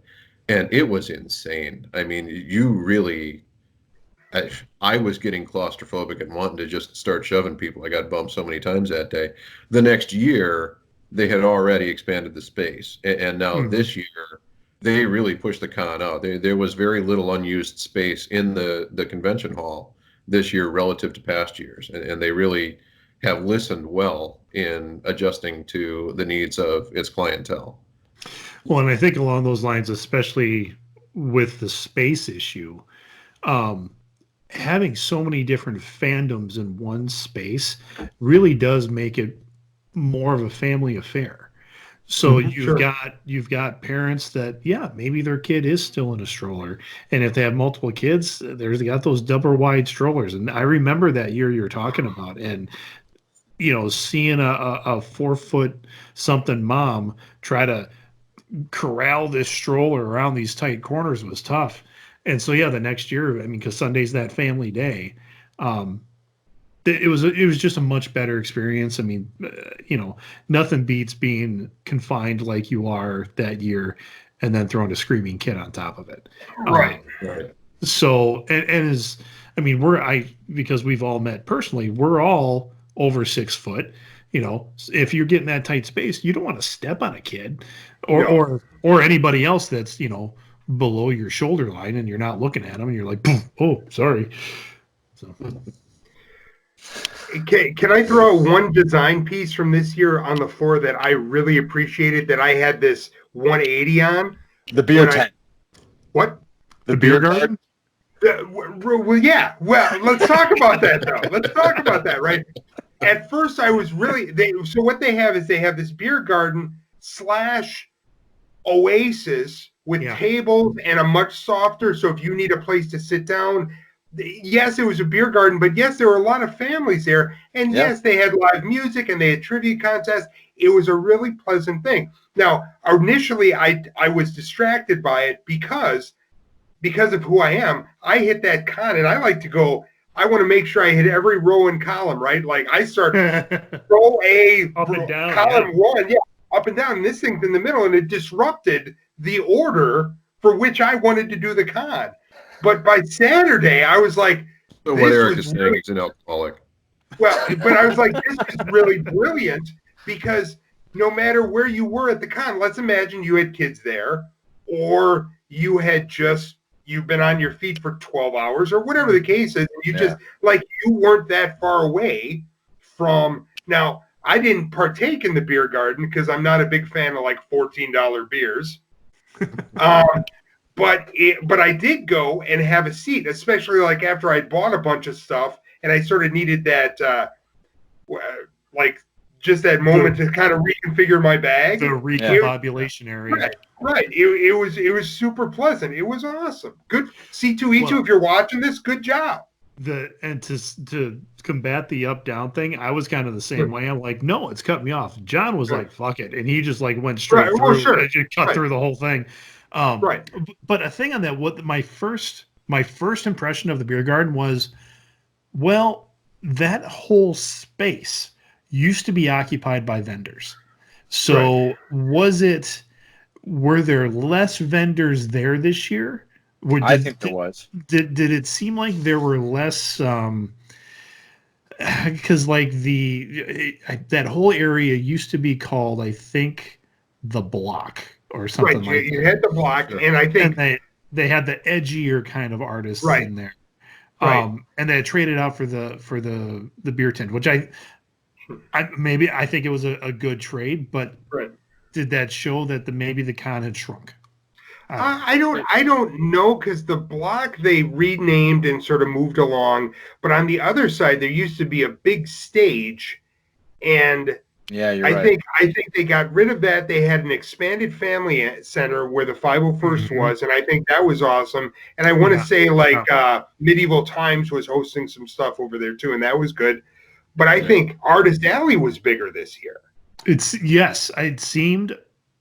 And it was insane. I mean, you really... I was getting claustrophobic and wanting to just start shoving people. I got bumped so many times that day. The next year, they had already expanded the space. And now this year, they really pushed the con out. There was very little unused space in the convention hall this year relative to past years. And they really have listened well in adjusting to the needs of its clientele. Well, and I think along those lines, especially with the space issue, having so many different fandoms in one space really does make it more of a family affair. So you've got parents that, maybe their kid is still in a stroller. And if they have multiple kids, they got those double wide strollers. And I remember that year you're talking about, and seeing a 4 foot something mom try to corral this stroller around these tight corners was tough. And so, the next year, because Sunday's that family day, it was just a much better experience. Nothing beats being confined like you are that year and then throwing a screaming kid on top of it. Right. So, because we've all met personally, we're all over 6 foot. If you're getting that tight space, you don't want to step on a kid or anybody else that's, below your shoulder line, and you're not looking at them, and you're like, oh, sorry. So, can I throw one design piece from this year on the floor that I really appreciated that I had this 180 on? The beer tent. What? The beer garden? Well, yeah. Well, let's talk about that, though. Let's talk about that, right? At first, I was really... So what they have is they have this beer garden / oasis with tables and a much softer, so if you need a place to sit down, yes, it was a beer garden, but yes, there were a lot of families there, and yes, they had live music and they had trivia contests. It was a really pleasant thing. Now, initially, I was distracted by it because of who I am. I hit that con, and I like to go, I want to make sure I hit every row and column, right? Like, I start row A, up and down, column 1, up and down, and this thing's in the middle, and it disrupted the order for which I wanted to do the con. But by Saturday, I was like, so what Eric is saying, he's an alcoholic. Well, but I was like, this is really brilliant, because no matter where you were at the con, let's imagine you had kids there, or you had you've been on your feet for 12 hours or whatever the case is. And you just, like, you weren't that far away from now. I didn't partake in the beer garden because I'm not a big fan of like $14 beers. But I did go and have a seat, especially like after I bought a bunch of stuff and I sort of needed that, like just that moment to kind of reconfigure my bag. The recombobulation area. Right. It was super pleasant. It was awesome. Good C2E2. If you're watching this, good job. To combat the up down thing, I was kind of the same way. I'm like, no, it's cut me off. John was like, fuck it, and he just like went straight through and just cut through the whole thing. Right. But a thing on that, what my first impression of the beer garden was, well, that whole space used to be occupied by vendors. So were there less vendors there this year? I think there was. Did it seem like there were less? Because like that whole area used to be called, I think, the Block or something like that. You had the Block, and I think they had the edgier kind of artists in there. Right. And they had traded out for the beer tent, which I think it was a good trade, but did that show that maybe the con had shrunk? I don't know, because the Block they renamed and sort of moved along, but on the other side there used to be a big stage, and I think they got rid of that. They had an expanded family center where the 501st was, and I think that was awesome. And I want to say Medieval Times was hosting some stuff over there too, and that was good. But I think Artist Alley was bigger this year. It seemed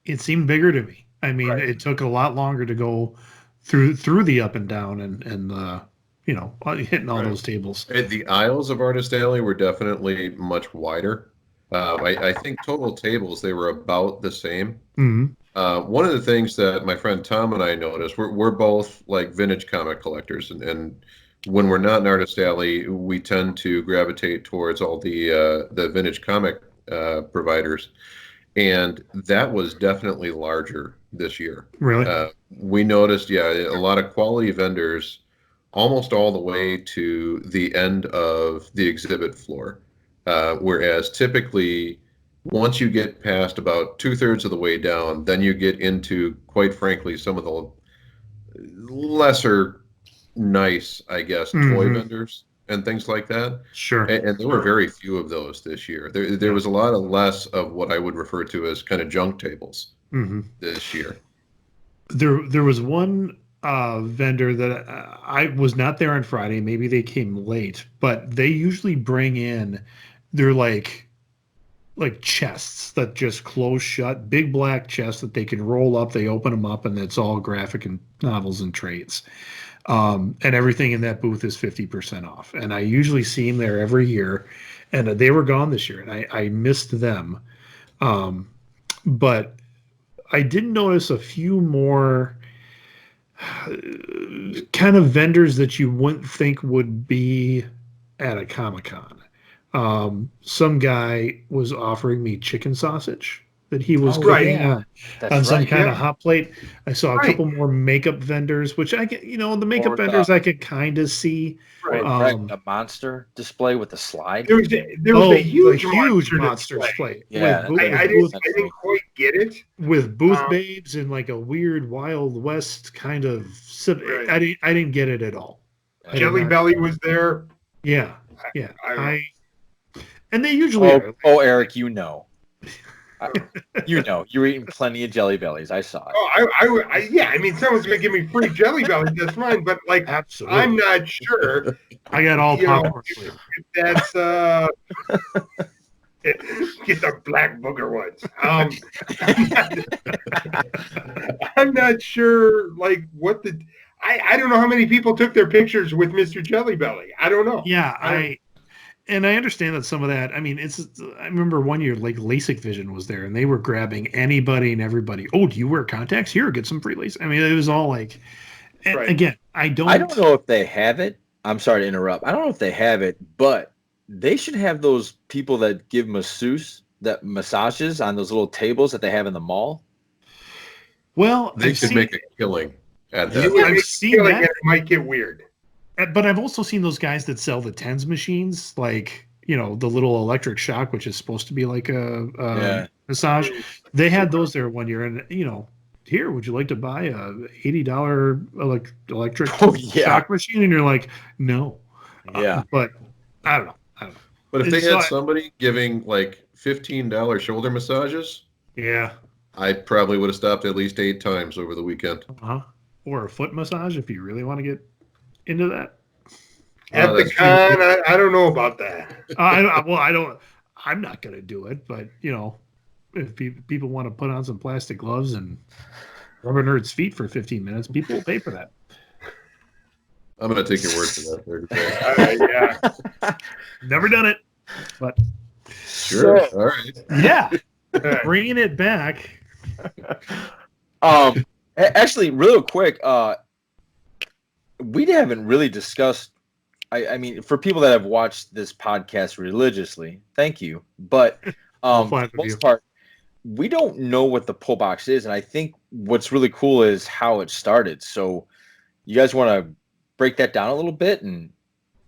bigger to me. I mean, it took a lot longer to go through the up and down and hitting all those tables. The aisles of Artist Alley were definitely much wider. I think total tables, they were about the same. Mm-hmm. One of the things that my friend Tom and I noticed, we're both like vintage comic collectors, and when we're not in Artist Alley, we tend to gravitate towards all the vintage comic providers. And that was definitely larger this year. Really? We noticed, a lot of quality vendors almost all the way to the end of the exhibit floor. Whereas typically, once you get past about 2/3 of the way down, then you get into, quite frankly, some of the lesser nice, I guess, toy vendors and things like that. Sure. And there were very few of those this year. There was a lot of less of what I would refer to as kind of junk tables this year. There was one vendor that I was not there on Friday. Maybe they came late, but they usually bring in, they're like chests that just close shut, big black chests that they can roll up. They open them up, and it's all graphic and novels and trades. And everything in that booth is 50% off. And I usually see them there every year, and they were gone this year, and I missed them. But I did notice a few more kind of vendors that you wouldn't think would be at a Comic-Con. Some guy was offering me chicken sausage that he was cooking on some kind of hot plate. I saw a couple more makeup vendors, which I get, the makeup vendors I could kind of see. A monster display with a slide. There was a huge monster display. Yeah, I didn't quite get it. With booth babes and like a weird Wild West kind of. I didn't get it at all. Jelly Belly was there. Yeah. And they usually. Eric, you're eating plenty of Jelly Bellies. I saw it. I mean, someone's gonna give me free Jelly Bellies. That's fine, but like, absolutely, I'm not sure. I got all popcorn. If that's get the black booger ones. I'm not sure. Like, what the? I don't know how many people took their pictures with Mr. Jelly Belly. I don't know. Yeah, I understand that some of that. I mean, I remember one year, like LASIK Vision was there, and they were grabbing anybody and everybody. Oh, do you wear contacts? Here, get some free LASIK. I mean, it was all like. Again, I don't know if they have it. I'm sorry to interrupt. I don't know if they have it, but they should have those people that give massages on those little tables that they have in the mall. Well, they should make a killing at that. I've seen that. It might get weird. But I've also seen those guys that sell the tens machines, like the little electric shock, which is supposed to be like a Yeah. massage. They had those there one year, and here, would you like to buy a $80 electric Oh, yeah. shock machine? And you're like, no. Yeah. But I don't know. But if they So had somebody giving like $15 shoulder massages, Yeah. I probably would have stopped at least 8 times over the weekend. Or a foot massage if you really want to get into that. At the that's con, I don't know about that. I'm not going to do it, but if people want to put on some plastic gloves and rub a nerd's feet for 15 minutes, people will pay for that. I'm going to take your word for that. Yeah. Never done it, but Sure. All right. yeah, bringing it back. Actually, real quick, we haven't really discussed. I mean, for people that have watched this podcast religiously, thank you. But for the most part, we don't know what the Pullbox is, and I think what's really cool is how it started. So, you guys want to break that down a little bit, and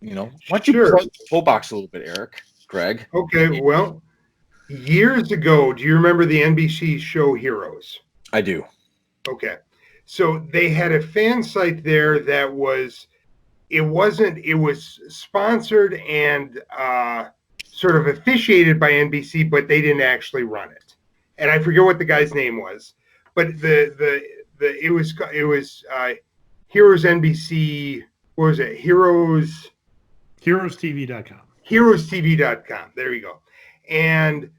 why don't you plug the Pullbox a little bit, Eric, Greg? Okay. Well, years ago, do you remember the NBC show Heroes? I do. Okay. So they had a fan site there that was. It was sponsored and sort of officiated by NBC, but they didn't actually run it. And I forget what the guy's name was, but it was Heroes NBC. What was it? HeroesTV.com. HeroesTV.com. There you go. And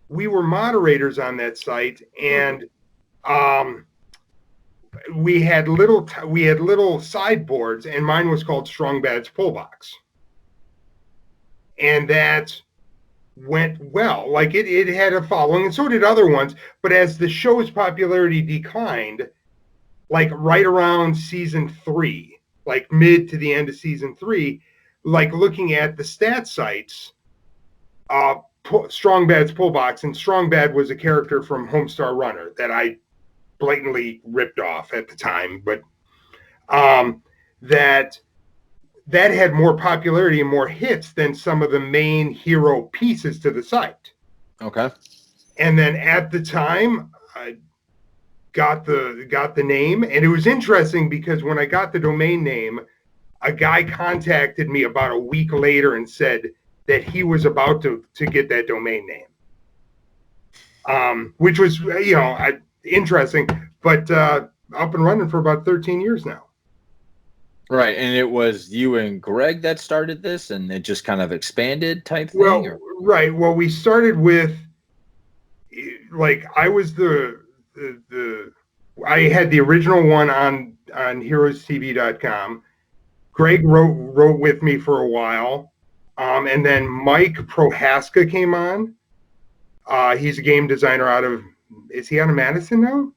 we were moderators on that site, and we had little sideboards, and mine was called Strong Bad's Pullbox, and that went well. Like it had a following, and so did other ones. But as the show's popularity declined, like right around season 3, like mid to the end of season 3, like looking at the stat sites, Strong Bad's Pullbox, and Strong Bad was a character from Homestar Runner that I blatantly ripped off at the time, but that had more popularity and more hits than some of the main hero pieces to the site. Okay. And then at the time, I got the name, and it was interesting because when I got the domain name, a guy contacted me about a week later and said that he was about to get that domain name, which was interesting, but up and running for about 13 years now. Right, and it was you and Greg that started this, and it just kind of expanded type thing? Well, right. Well, we started with, like, I was I had the original one on HeroesTV.com. Greg wrote with me for a while, and then Mike Prohaska came on. He's a game designer is he out of Madison now?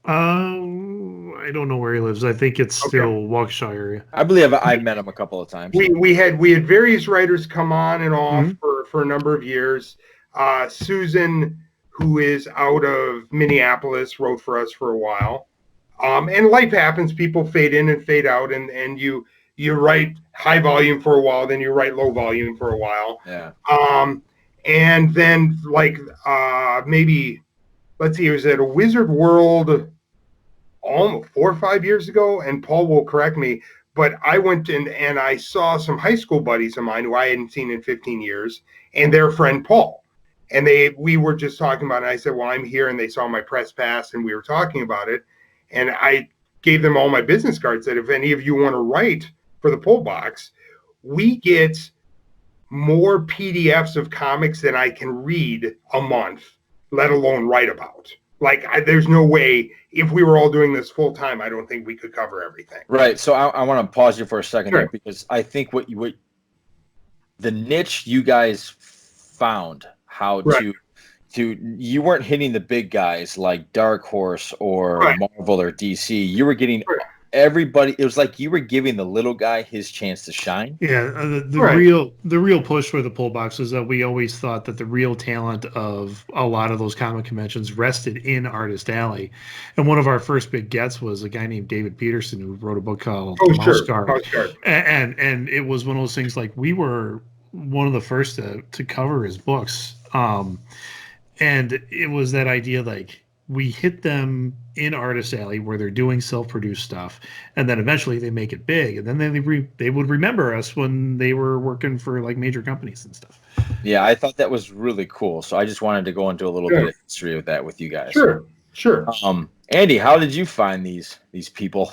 I don't know where he lives. I think it's still Waukesha area. I believe I've met him a couple of times. We had various writers come on and off for a number of years. Susan, who is out of Minneapolis, wrote for us for a while. And life happens. People fade in and fade out, and you write high volume for a while, then you write low volume for a while. Yeah. And then maybe, let's see, it was at a Wizard World almost 4 or 5 years ago, and Paul will correct me, but I went in and I saw some high school buddies of mine who I hadn't seen in 15 years, and their friend Paul. And we were just talking about it. And I said, well, I'm here, and they saw my press pass, and we were talking about it. And I gave them all my business cards, that if any of you want to write for the Pullbox, we get more PDFs of comics than I can read a month, let alone write about. Like, there's no way, if we were all doing this full time, I don't think we could cover everything. Right. So I want to pause you for a second here, because I think what the niche you guys found how to you weren't hitting the big guys like Dark Horse or Marvel or DC. You were getting everybody. It was like you were giving the little guy his chance to shine. Yeah, the real push for the Pullbox is that we always thought that the real talent of a lot of those comic conventions rested in Artist Alley, and one of our first big gets was a guy named David Peterson, who wrote a book called Mouse Guard. And it was one of those things, like, we were one of the first to cover his books. And it was that idea, like, we hit them in Artist Alley where they're doing self-produced stuff, and then eventually they make it big, and then they would remember us when they were working for like major companies and stuff. Yeah, I thought that was really cool. So I just wanted to go into a little bit of history of that with you guys. Sure. Andy, how did you find these people?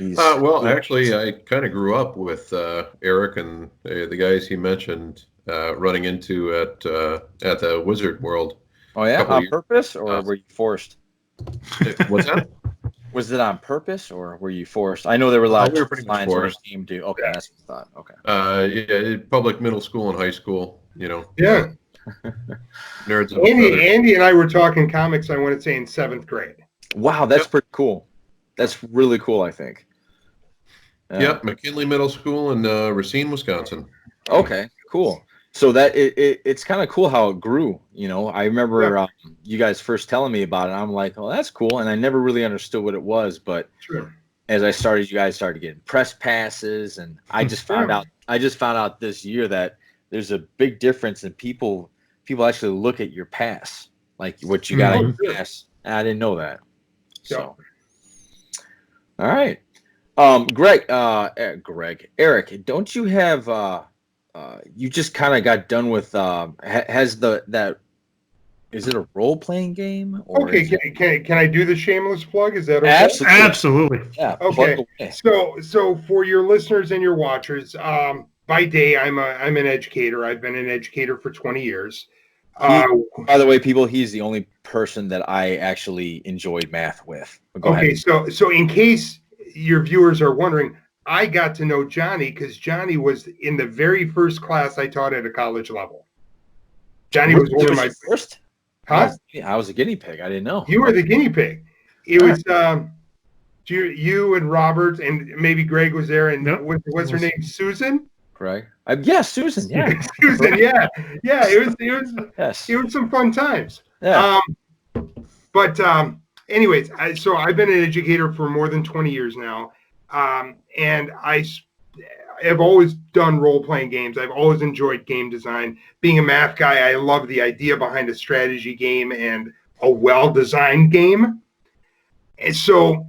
Well, actually, I kind of grew up with Eric and the guys he mentioned running into at the Wizard World. Oh yeah, on purpose, or were you forced? What's that? Was it on purpose, or were you forced? I know there were a lot we were of pretty much lines where forced. team do. Okay, that's what I thought. Okay. Yeah, public middle school and high school, you know. Yeah. Nerds. Andy and I were talking comics, I want to say, in 7th grade. Wow, that's pretty cool. That's really cool, I think. Yep, McKinley Middle School in Racine, Wisconsin. Okay, cool. So that it's kind of cool how it grew. You know, I remember you guys first telling me about it. I'm like, oh, that's cool, and I never really understood what it was. But as I started, you guys started getting press passes, and I just found out. I just found out this year that there's a big difference in people actually look at your pass, like what you got on your pass. And I didn't know that. So, all right, Eric, don't you have you just kind of got done with has that is it a role-playing game? Or okay, can I do the shameless plug? Is that okay? Absolutely. Yeah. Okay. So for your listeners and your watchers, by day I'm an educator. I've been an educator for 20 years. By the way, people, he's the only person that I actually enjoyed math with. Go ahead. So in case your viewers are wondering, I got to know Johnny because Johnny was in the very first class I taught at a college level. Johnny was one of my first. Huh? I was a guinea pig. I didn't know. You were the guinea pig. It was you and Robert, and maybe Greg was there, and what's her name? Susan? Right. Yeah, Susan. Yeah. Susan. Yeah. It was some fun times. Yeah. Anyways, so I've been an educator for more than 20 years now, and I have always done role-playing games. I've always enjoyed game design. Being a math guy, I love the idea behind a strategy game and a well-designed game. And so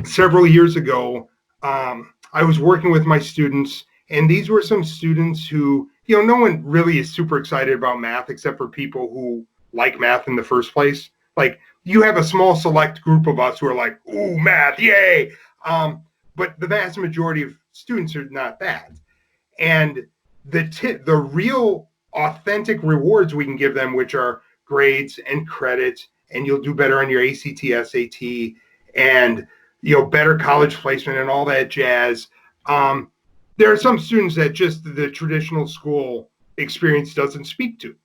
several years ago, I was working with my students, and these were some students who, no one really is super excited about math except for people who like math in the first place. Like, you have a small select group of us who are like, ooh, math, yay. But the vast majority of students are not that. And the real authentic rewards we can give them, which are grades and credit, and you'll do better on your ACT, SAT, and better college placement and all that jazz. There are some students that just the traditional school experience doesn't speak to.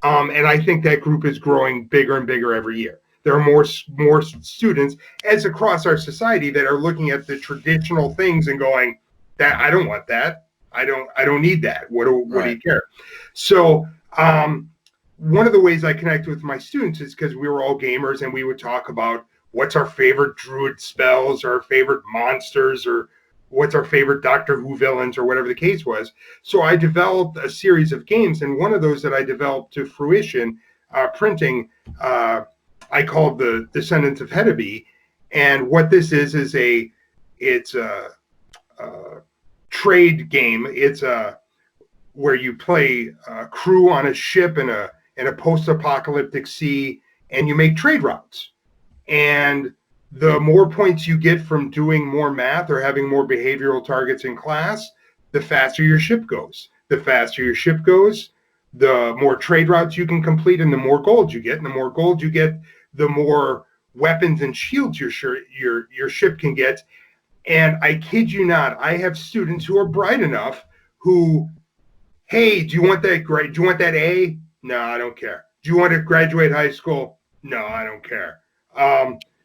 And I think that group is growing bigger and bigger every year. There are more students as across our society that are looking at the traditional things and going, "That I don't want that. I don't need that. What do you care?" So one of the ways I connect with my students is because we were all gamers, and we would talk about what's our favorite druid spells, or our favorite monsters, or what's our favorite Doctor Who villains, or whatever the case was. So I developed a series of games, and one of those that I developed to fruition, printing, I called the Descendants of Hedeby. And what this is it's a trade game. It's where you play a crew on a ship in a post-apocalyptic sea, and you make trade routes. And the more points you get from doing more math or having more behavioral targets in class, the faster your ship goes. The faster your ship goes, the more trade routes you can complete, and the more gold you get. And the more gold you get, the more weapons and shields your ship can get. And I kid you not, I have students who are bright enough who, hey, do you want that grade? Do you want that A? No, I don't care. Do you want to graduate high school? No, I don't care.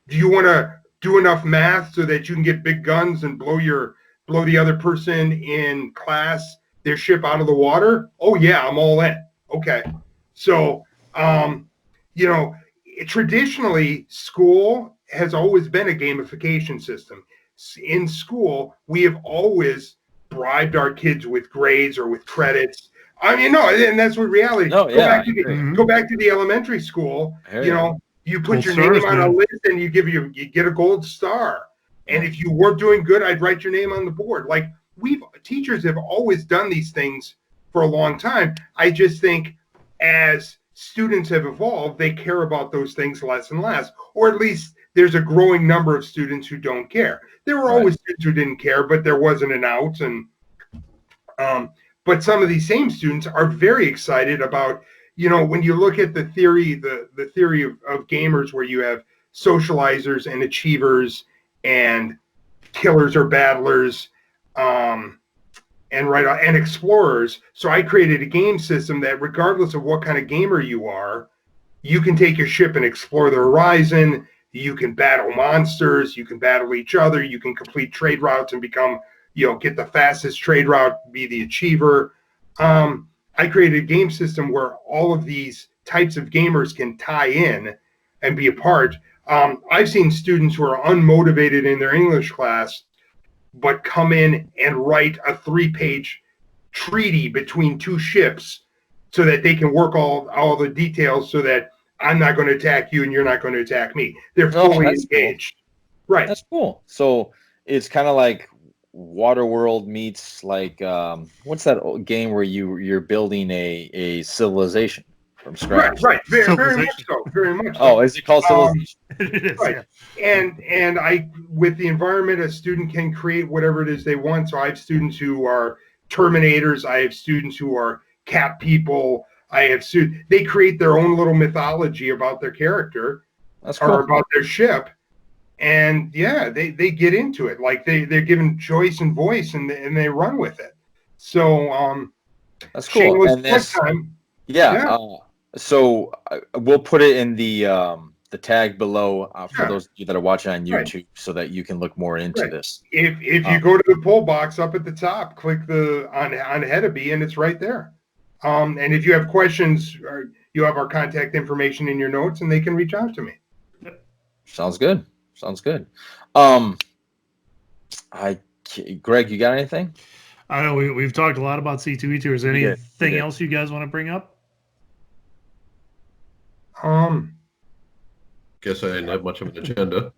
Do you want to do enough math so that you can get big guns and blow the other person in class, their ship out of the water? Oh yeah, I'm all in. Okay. So, traditionally, school has always been a gamification system. In school, we have always bribed our kids with grades or with credits. I mean, no, and that's what reality. No, yeah, Go back to the elementary school. You know, you put Gold your stars, name on man. a list and you get a gold star. And if you weren't doing good, I'd write your name on the board. Like teachers have always done these things for a long time. I just think as students have evolved, they care about those things less and less, or at least there's a growing number of students who don't care. There were always students who didn't care, but there wasn't an out. And but some of these same students are very excited about, you know, when you look at the theory, the theory of gamers, where you have socializers and achievers and killers or battlers, and explorers. So I created a game system that regardless of what kind of gamer you are, you can take your ship and explore the horizon. You can battle monsters. You can battle each other. You can complete trade routes and become, you know, get the fastest trade route, be the achiever. I created a game system where all of these types of gamers can tie in and be a part. I've seen students who are unmotivated in their English class, but come in and write a 3-page treaty between two ships so that they can work all the details so that I'm not going to attack you and you're not going to attack me. They're fully engaged. Cool. Right. That's cool. So it's kind of like Waterworld meets like what's that game where you're building a civilization from scratch? Right. Very much so. Very much so. Oh, is it called civilization? It is, right. Yeah. And I, with the environment, a student can create whatever it is they want. So I have students who are Terminators. I have students who are cat people. I have students, they create their own little mythology about their character. That's cool. Or about their ship. And yeah, they get into it. Like they're given choice and voice, and they run with it. So that's cool. And this, time. Yeah. So we'll put it in the tag below for those of you that are watching on YouTube, so that you can look more into this. If you go to the pull box up at the top, click on Hedeby, and it's right there. And if you have questions, you have our contact information in your notes, and they can reach out to me. Sounds good. Greg, you got anything? I know we've talked a lot about C2E2. Is there anything else you guys want to bring up? Guess I didn't have much of an agenda.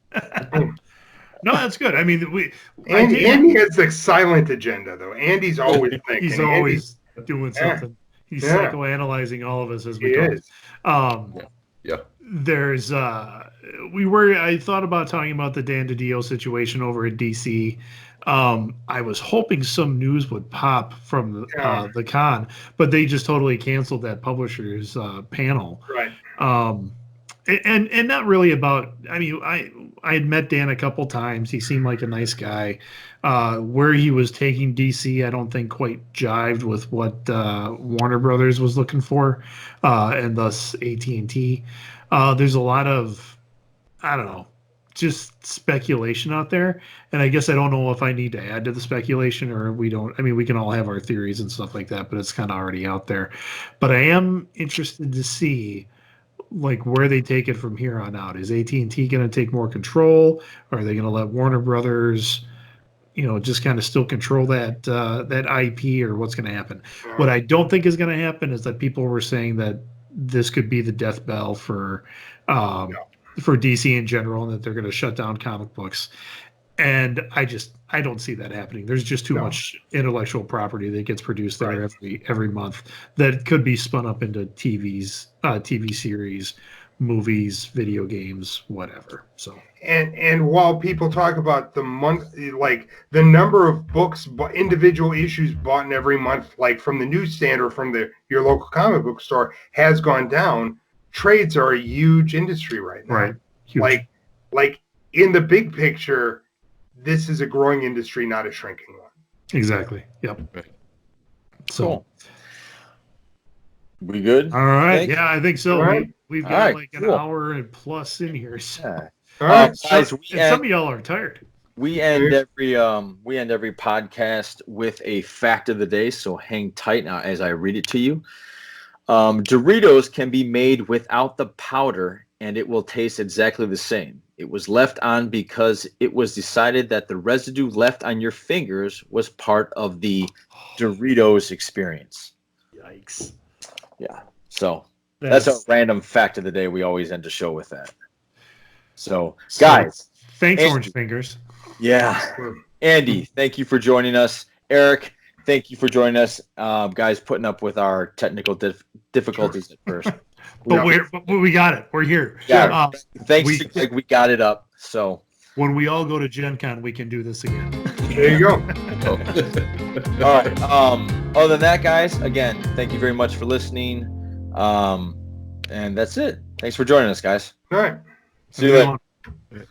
No, that's good. I mean, Andy has a silent agenda, though. Andy's always thinking. He's always doing something. He's psychoanalyzing all of us as we go. Yeah. There's I thought about talking about the Dan DiDio situation over at DC. I was hoping some news would pop from the con, but they just totally canceled that publishers panel. Right. And not really about. I mean, I had met Dan a couple times. He seemed like a nice guy. Where he was taking DC, I don't think quite jived with what Warner Brothers was looking for, and thus AT&T. There's a lot of, I don't know, just speculation out there. And I guess I don't know if I need to add to the speculation or we don't. I mean, we can all have our theories and stuff like that, but it's kind of already out there. But I am interested to see like where they take it from here on out. Is AT&T going to take more control? Or are they going to let Warner Brothers, just kind of still control that IP, or what's going to happen? What I don't think is going to happen is that people were saying that this could be the death bell for DC in general, and that they're going to shut down comic books. And I don't see that happening. There's just too much intellectual property that gets produced there every month that could be spun up into TV series, movies, video games, whatever. So and while people talk about the month, like the number of books, individual issues bought in every month, like from the newsstand or from your local comic book store, has gone down. Trades are a huge industry right now. Right. Huge. Like in the big picture, this is a growing industry, not a shrinking one. Exactly. Yep. So, cool. We good? All right. Yeah, I think so. Right. We've got an hour and plus in here. So. All right, guys. Some of y'all are tired. We end every podcast with a fact of the day. So hang tight now as I read it to you. Doritos can be made without the powder, and it will taste exactly the same. It was left on because it was decided that the residue left on your fingers was part of the Doritos experience. Yikes. Yeah. So that's a random fact of the day. We always end the show with that. So, guys. Thanks, Andy, Orange Fingers. Yeah. Andy, thank you for joining us. Eric, thank you for joining us. Guys, putting up with our technical difficulties at first. But we got it. We're here. Yeah. Thanks to Greg, we got it up. So when we all go to Gen Con, we can do this again. There you go. All right. Other than that, guys, again, thank you very much for listening. And that's it. Thanks for joining us, guys. All right. See you later.